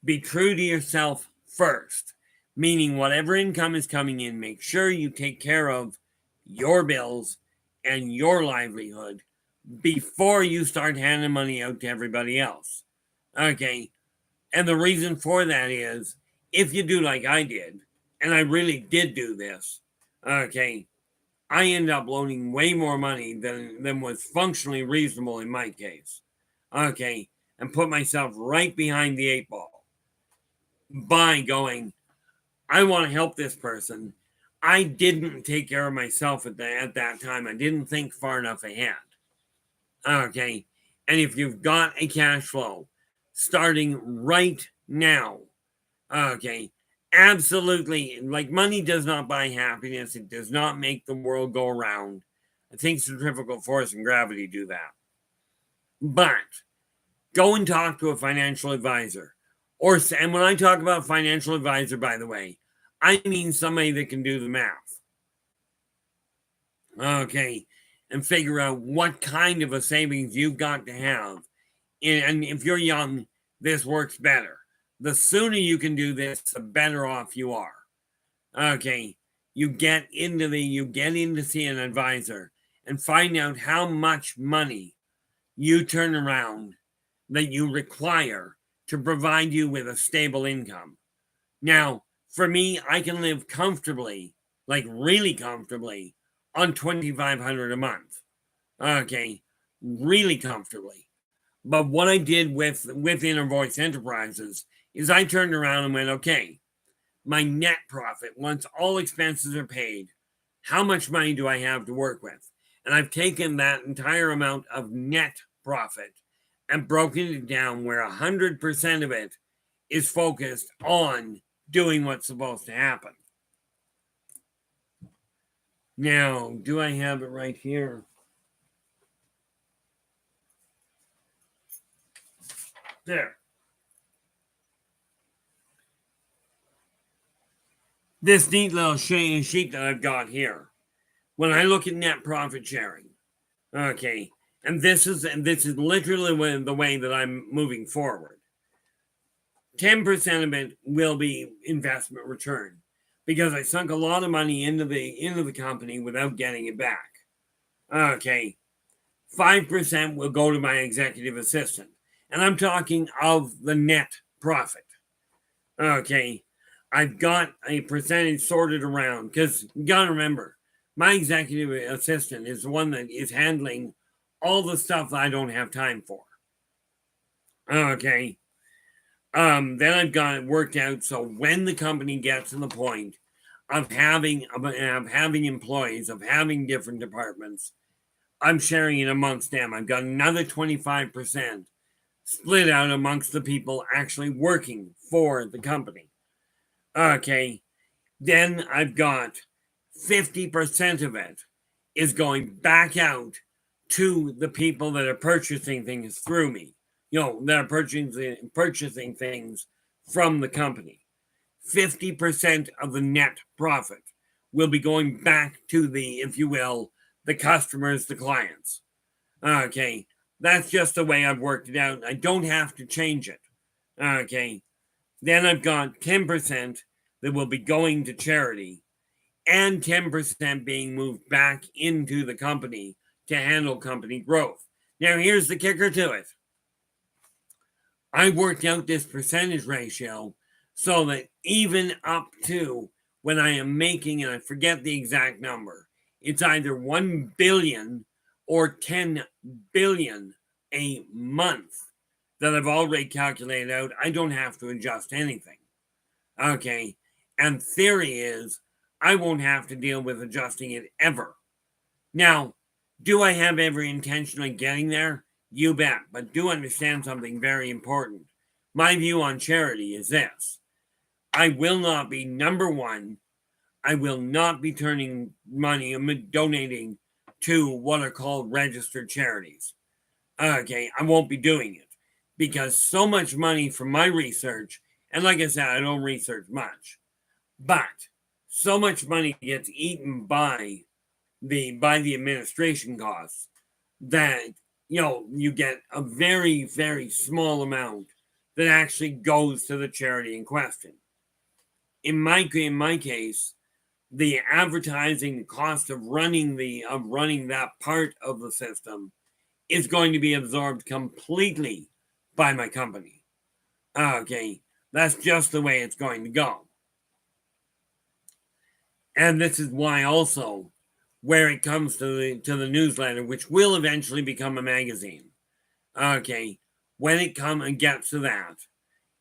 Be true to yourself first, meaning whatever income is coming in, make sure you take care of your bills and your livelihood before you start handing money out to everybody else. Okay. And the reason for that is if you do like I did, and I really did do this, okay, I end up loaning way more money than was functionally reasonable in my case. Okay. And put myself right behind the 8 ball by going, I want to help this person. I didn't take care of myself at that time. I didn't think far enough ahead. Okay. And if you've got a cash flow starting right now, okay, absolutely, like money does not buy happiness. It does not make the world go around. I think centrifugal force and gravity do that. But go and talk to a financial advisor. And when I talk about financial advisor, by the way, I mean somebody that can do the math. Okay. And figure out what kind of a savings you've got to have. And if you're young, this works better. The sooner you can do this, the better off you are. Okay. You get into see an advisor and find out how much money you turn around that you require to provide you with a stable income. Now, for me, I can live comfortably, like really comfortably, on $2,500 a month. Okay, really comfortably. But what I did with Inner Voice Enterprises is I turned around and went, okay, my net profit, once all expenses are paid, how much money do I have to work with? And I've taken that entire amount of net profit and broken it down where 100% of it is focused on doing what's supposed to happen. Now, do I have it right here? There. This neat little sheet that I've got here. When I look at net profit sharing, okay, and this is literally the way that I'm moving forward. 10% of it will be investment return because I sunk a lot of money into the company without getting it back. Okay, 5% will go to my executive assistant, and I'm talking of the net profit. Okay, I've got a percentage sorted around because you got to remember, my executive assistant is the one that is handling all the stuff that I don't have time for. Okay. Then I've got it worked out so when the company gets to the point of having employees, of having different departments, I'm sharing it amongst them. I've got another 25% split out amongst the people actually working for the company. Okay. Then I've got 50% of it is going back out to the people that are purchasing things through me. that are purchasing things from the company. 50% of the net profit will be going back to the, if you will, the customers, the clients. Okay, that's just the way I've worked it out. I don't have to change it. Okay, then I've got 10% that will be going to charity and 10% being moved back into the company to handle company growth. Now, here's the kicker to it. I worked out this percentage ratio so that even up to when I am making, and I forget the exact number, it's either 1 billion or 10 billion a month that I've already calculated out. I don't have to adjust anything. Okay. And theory is I won't have to deal with adjusting it ever. Now, do I have every intention of getting there? You bet. But do understand something very important. My view on charity is this. I will not be, number one, I will not be turning money, donating to what are called registered charities. Okay, I won't be doing it because so much money from my research, and like I said, I don't research much, but so much money gets eaten by the administration costs that you get a very, very small amount that actually goes to the charity in question. In my case, the advertising, the cost of running that part of the system is going to be absorbed completely by my company. Okay, that's just the way it's going to go. And this is why also, where it comes to the newsletter, which will eventually become a magazine. Okay, when it comes and gets to that.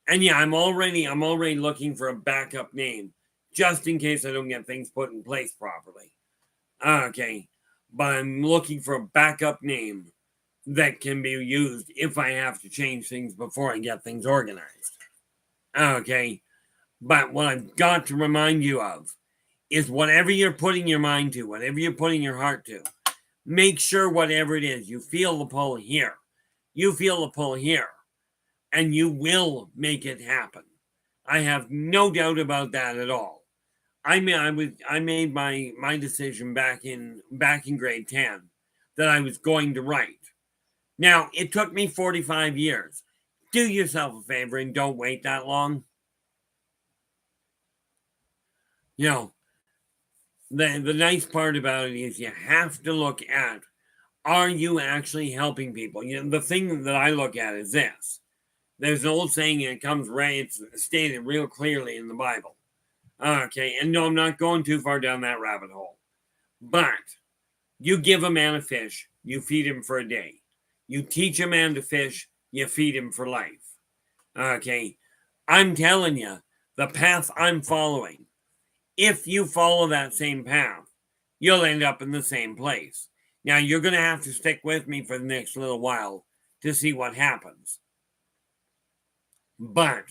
And yeah, I'm already looking for a backup name, just in case I don't get things put in place properly. Okay, but I'm looking for a backup name that can be used if I have to change things before I get things organized. Okay, but what I've got to remind you of is whatever you're putting your mind to, whatever you're putting your heart to, make sure whatever it is, you feel the pull here. You feel the pull here. And you will make it happen. I have no doubt about that at all. I made my decision back in grade 10 that I was going to write. Now, it took me 45 years. Do yourself a favor and don't wait that long. The nice part about it is you have to look at, are you actually helping people? The thing that I look at is this. There's an old saying, and it's stated real clearly in the Bible. Okay, and no, I'm not going too far down that rabbit hole. But you give a man a fish, you feed him for a day. You teach a man to fish, you feed him for life. Okay, I'm telling you, the path I'm following, if you follow that same path, you'll end up in the same place. Now, you're going to have to stick with me for the next little while to see what happens. But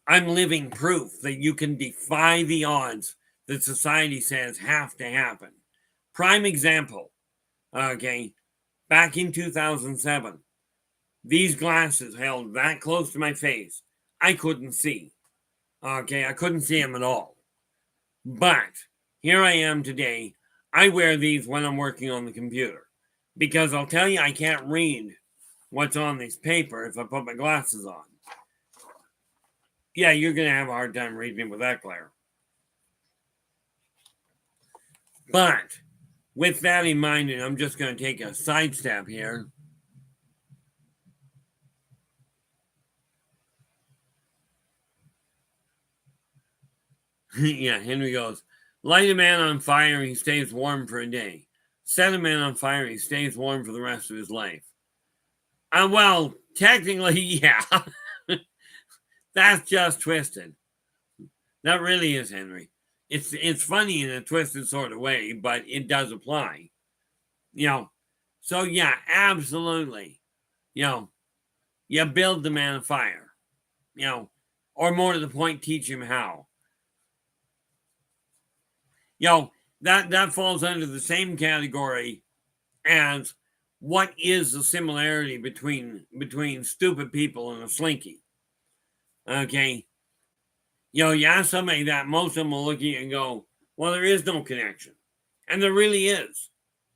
I'm living proof that you can defy the odds that society says have to happen. Prime example, okay, back in 2007, these glasses held that close to my face, I couldn't see. Okay, I couldn't see them at all. But here I am today. I wear these when I'm working on the computer because I'll tell you, I can't read what's on this paper if I put my glasses on. Yeah, you're going to have a hard time reading with that glare. But with that in mind, and I'm just going to take a sidestep here. Yeah, Henry goes, light a man on fire, he stays warm for a day. Set a man on fire, he stays warm for the rest of his life. Well, technically, yeah. That's just twisted. That really is, Henry. It's funny in a twisted sort of way, but it does apply. So yeah, absolutely. You build the man a fire. Or more to the point, teach him how. That falls under the same category as what is the similarity between stupid people and a slinky? Okay. You ask somebody that, most of them will look at you and go, well, there is no connection. And there really is.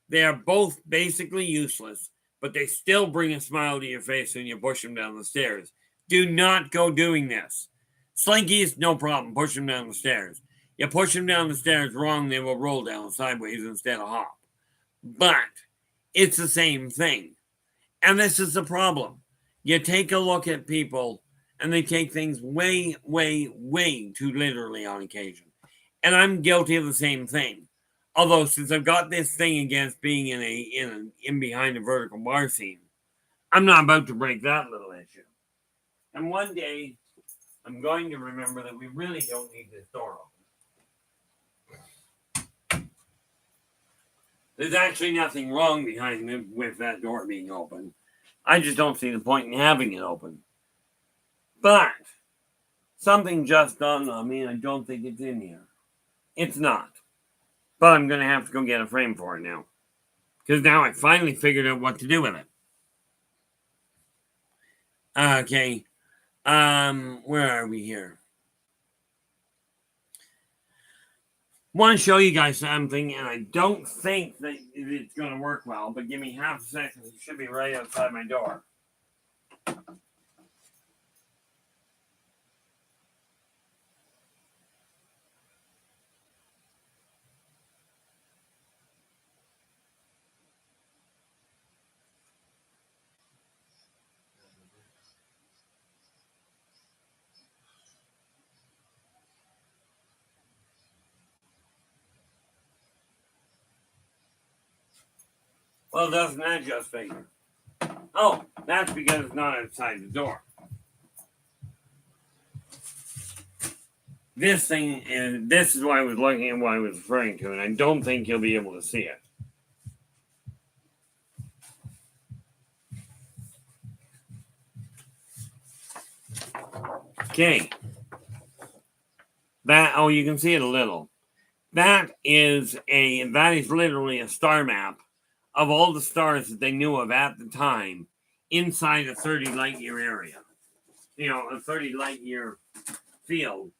They are both basically useless, but they still bring a smile to your face when you push them down the stairs. Do not go doing this. Slinkies, no problem. Push them down the stairs. You push them down the stairs wrong, they will roll down sideways instead of hop. But it's the same thing. And this is the problem. You take a look at people and they take things way, way, way too literally on occasion. And I'm guilty of the same thing. Although, since I've got this thing against being in behind a vertical bar scene, I'm not about to break that little issue. And one day, I'm going to remember that we really don't need this door open. There's actually nothing wrong with that door being open. I just don't see the point in having it open. But something just dawned on me, and I don't think it's in here. It's not. But I'm going to have to go get a frame for it now. Because now I finally figured out what to do with it. Okay. Where are we here? Want to show you guys something, and I don't think that it's going to work well, but give me half a second. It should be right outside my door. Well, doesn't that just figure? Oh, that's because it's not outside the door. This is why I was looking at what I was referring to, and I don't think you'll be able to see it. Okay. You can see it a little. That is literally a star map of all the stars that they knew of at the time inside a 30 light year area. A 30 light year field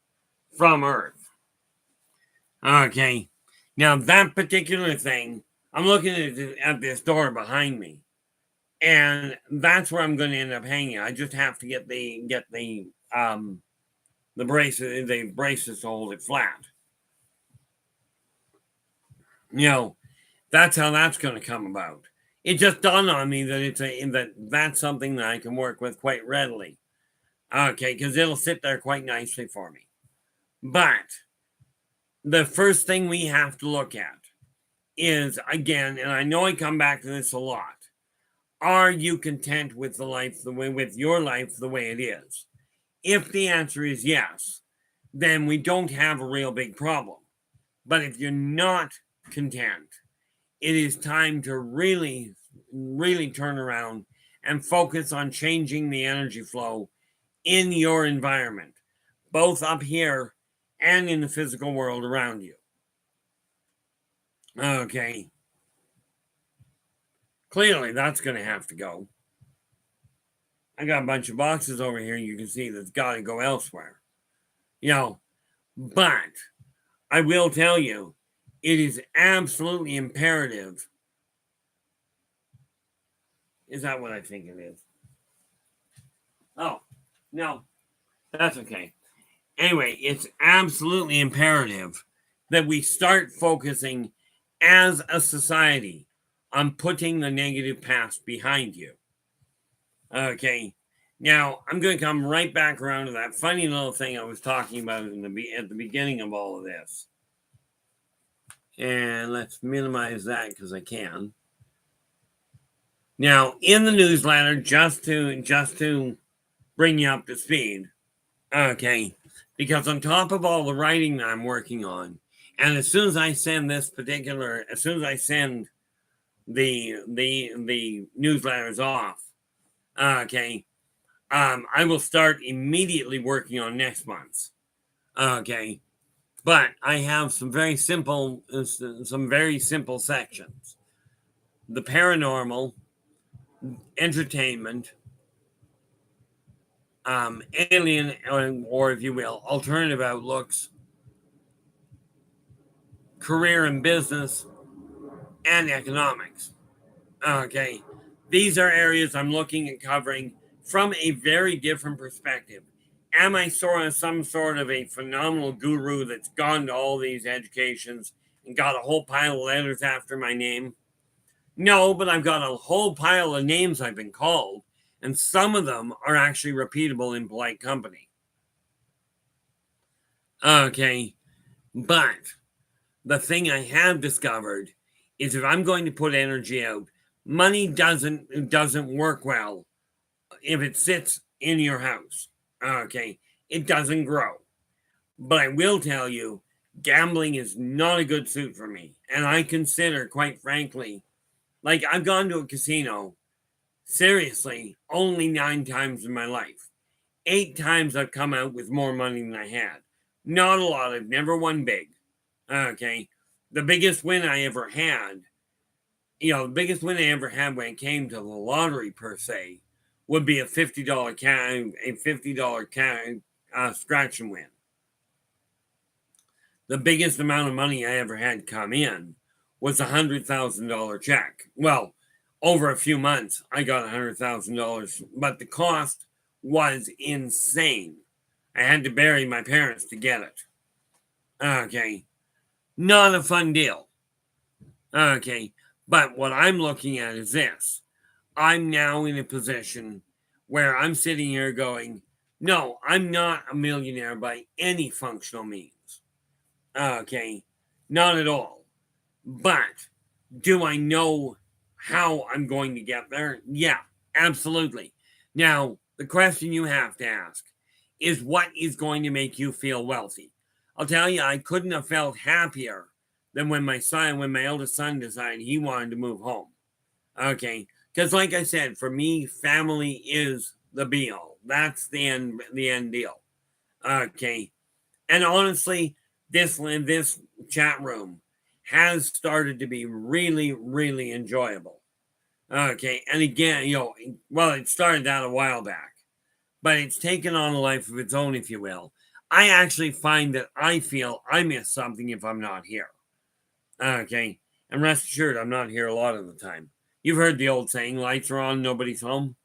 from Earth. Okay. Now that particular thing, I'm looking at this door behind me, and that's where I'm going to end up hanging. I just have to get the braces to hold it flat. That's how that's going to come about. It just dawned on me that that's something that I can work with quite readily. Okay, because it'll sit there quite nicely for me. But the first thing we have to look at is, again, and I know I come back to this a lot, are you content with your life the way it is? If the answer is yes, then we don't have a real big problem. But if you're not content, it is time to really, really turn around and focus on changing the energy flow in your environment, both up here and in the physical world around you. Okay. Clearly, that's going to have to go. I got a bunch of boxes over here you can see that's got to go elsewhere. But I will tell you, it is absolutely imperative. Is that what I think it is? Oh, no, that's okay. Anyway, it's absolutely imperative that we start focusing as a society on putting the negative past behind you. Okay, now I'm going to come right back around to that funny little thing I was talking about at the beginning of all of this. And let's minimize that because I can. Now, in the newsletter, just to bring you up to speed, okay, because on top of all the writing that I'm working on, and as soon as I send the newsletters off, okay, I will start immediately working on next month's, okay. But I have some very simple sections. The paranormal, entertainment, alien, or if you will, alternative outlooks, career and business, and economics. Okay, these are areas I'm looking at covering from a very different perspective. Am I some sort of a phenomenal guru that's gone to all these educations and got a whole pile of letters after my name? No, but I've got a whole pile of names I've been called, and some of them are actually repeatable in polite company. Okay, but the thing I have discovered is if I'm going to put energy out, money doesn't work well if it sits in your house. Okay, it doesn't grow. But I will tell you, gambling is not a good suit for me. And I consider, quite frankly, like I've gone to a casino, seriously, only 9 times in my life. 8 times I've come out with more money than I had. Not a lot. I've never won big. Okay. The biggest win I ever had, the biggest win I ever had when it came to the lottery per se, would be a $50 scratch and win. The biggest amount of money I ever had come in was a $100,000 check. Well, over a few months, I got $100,000, but the cost was insane. I had to bury my parents to get it. Okay. Not a fun deal. Okay. But what I'm looking at is this. I'm now in a position where I'm sitting here going, no, I'm not a millionaire by any functional means. Okay. Not at all. But do I know how I'm going to get there? Yeah, absolutely. Now, the question you have to ask is what is going to make you feel wealthy? I'll tell you, I couldn't have felt happier than when my eldest son decided he wanted to move home. Okay. Because like I said, for me, family is the be all. That's the end deal. Okay. And honestly, this chat room has started to be really, really enjoyable. Okay. And again, it started out a while back, but it's taken on a life of its own, if you will. I actually find that I feel I miss something if I'm not here. Okay. And rest assured, I'm not here a lot of the time. You've heard the old saying, lights are on, nobody's home.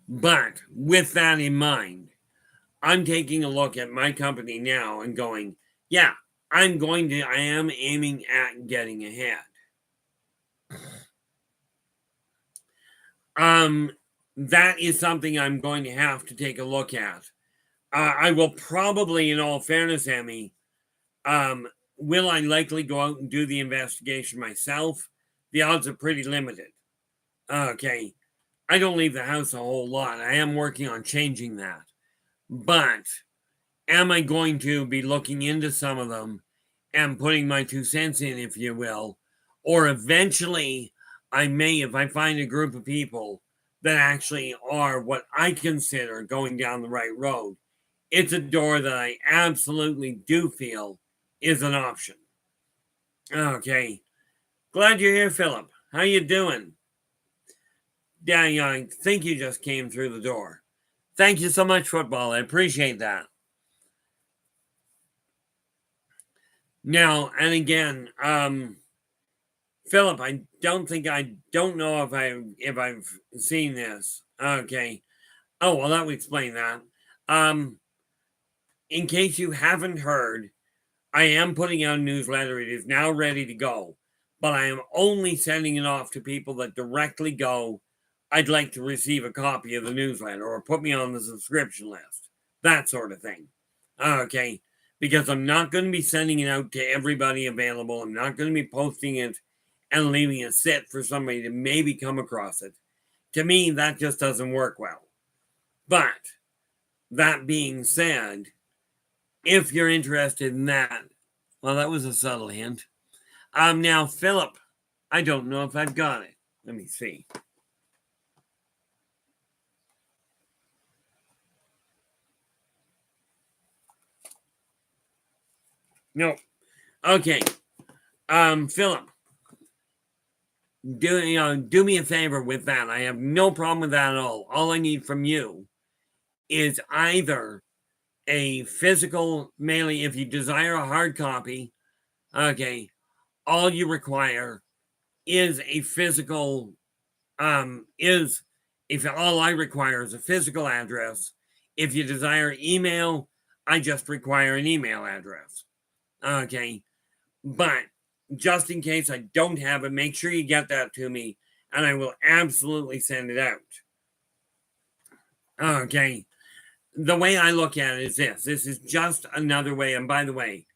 But with that in mind, I'm taking a look at my company now and going, yeah, I am aiming at getting ahead. That is something I'm going to have to take a look at. I will probably, in all fairness, Emmy, will I likely go out and do the investigation myself? The odds are pretty limited. Okay. I don't leave the house a whole lot. I am working on changing that. But am I going to be looking into some of them and putting my 2 cents in, if you will? Or eventually, I may, if I find a group of people that actually are what I consider going down the right road, it's a door that I absolutely do feel is an option. Okay. Glad you're here, Philip. How you doing? Yeah, I think you just came through the door. Thank you so much, football. I appreciate that. Now, and again, Philip, I don't know if I've seen this. Okay. Oh, well, that would explain that. In case you haven't heard, I am putting out a newsletter. It is now ready to go, but I am only sending it off to people that directly go, I'd like to receive a copy of the newsletter or put me on the subscription list, that sort of thing. Okay. Because I'm not going to be sending it out to everybody available. I'm not going to be posting it and leaving it sit for somebody to maybe come across it. To me, that just doesn't work well. But that being said, if you're interested in that, well, that was a subtle hint. Now, Philip, I don't know if I've got it. Let me see. No. Okay. Philip, do me a favor with that. I have no problem with that at all. All I need from you is either a physical mailing, if you desire a hard copy. Okay, all you require is a physical. If all I require is a physical address. If you desire email, I just require an email address. Okay, but just in case I don't have it, make sure you get that to me, and I will absolutely send it out. Okay, the way I look at it is this. This is just another way, and by the way,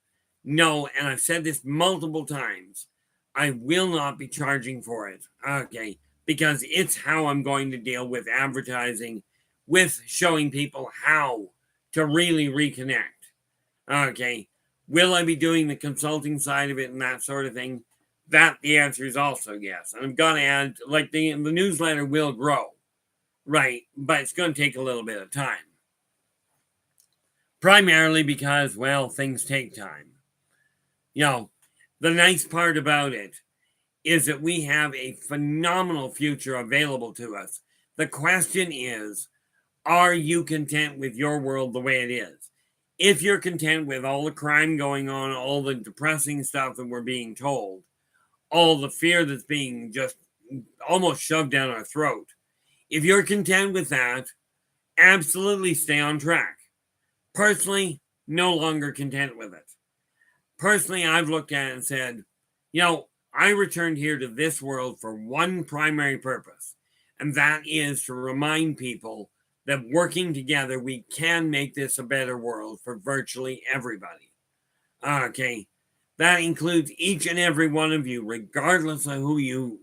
no, and I've said this multiple times, I will not be charging for it. Okay, because it's how I'm going to deal with advertising, with showing people how to really reconnect. Okay, will I be doing the consulting side of it and that sort of thing? That the answer is also yes. And I'm going to add, like the newsletter will grow, right? But it's going to take a little bit of time. Primarily because, well, things take time. The nice part about it is that we have a phenomenal future available to us. The question is, are you content with your world the way it is? If you're content with all the crime going on, all the depressing stuff that we're being told, all the fear that's being just almost shoved down our throat, if you're content with that, absolutely stay on track. Personally, no longer content with it. Personally, I've looked at it and said, I returned here to this world for one primary purpose, and that is to remind people that working together, we can make this a better world for virtually everybody. Okay, that includes each and every one of you, regardless of who you.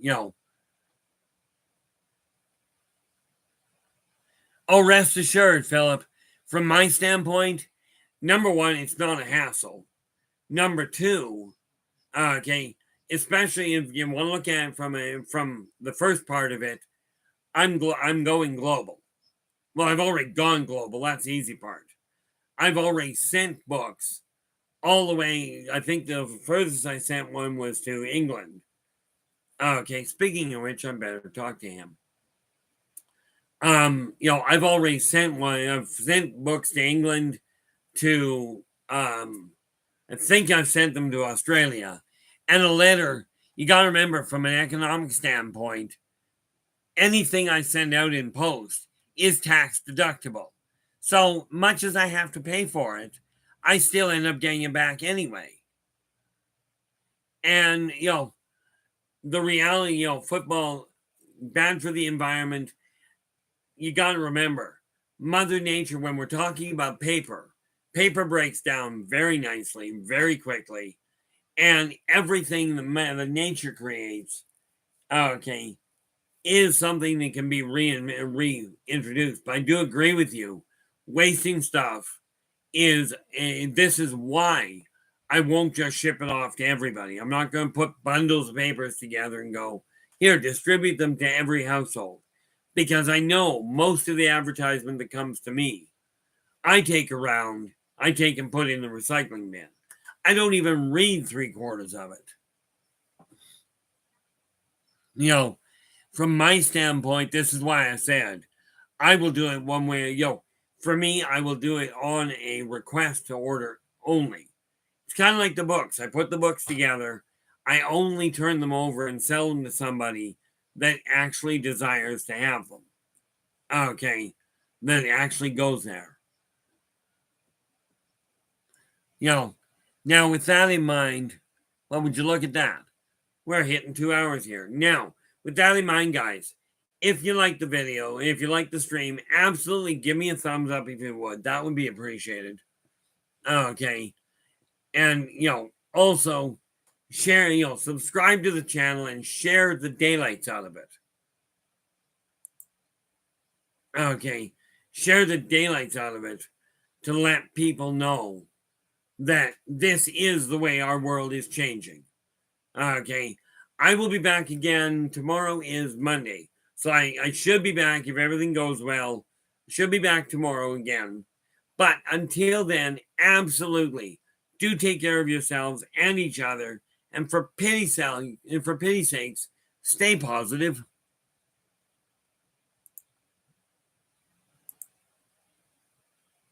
Oh, rest assured, Philip, from my standpoint, number one, it's not a hassle. Number two, okay, especially if you want to look at it from the first part of it, I'm going global. Well, I've already gone global. That's the easy part. I've already sent books all the way. I think the furthest I sent one was to England. Okay, speaking of which, I better talk to him. I've already sent one. I've sent books to England, to I think I've sent them to Australia. And a letter, you got to remember, from an economic standpoint, anything I send out in post is tax deductible. So much as I have to pay for it, I still end up getting it back anyway. And, the reality, football, bad for the environment. You got to remember, Mother Nature, when we're talking about paper breaks down very nicely, very quickly. And everything that nature creates, okay, is something that can be reintroduced. But I do agree with you. Wasting stuff this is why I won't just ship it off to everybody. I'm not going to put bundles of papers together and go, here, distribute them to every household. Because I know most of the advertisement that comes to me, I take and put in the recycling bin. I don't even read 3/4 of it. From my standpoint, this is why I said I will do it one way. For me, I will do it on a request to order only. It's kind of like the books. I put the books together. I only turn them over and sell them to somebody that actually desires to have them. Okay, that actually goes there. Now with that in mind, well, would you look at that? We're hitting 2 hours here. Now, with that in mind, guys, if you like the video, if you like the stream, absolutely give me a thumbs up if you would. That would be appreciated. Okay. And, also share, subscribe to the channel and share the daylights out of it. Okay. Share the daylights out of it to let people know that this is the way our world is changing. Okay. I will be back again. Tomorrow is Monday. So I should be back if everything goes well. Should be back tomorrow again. But until then, absolutely, do take care of yourselves and each other. And for pity's sakes, stay positive.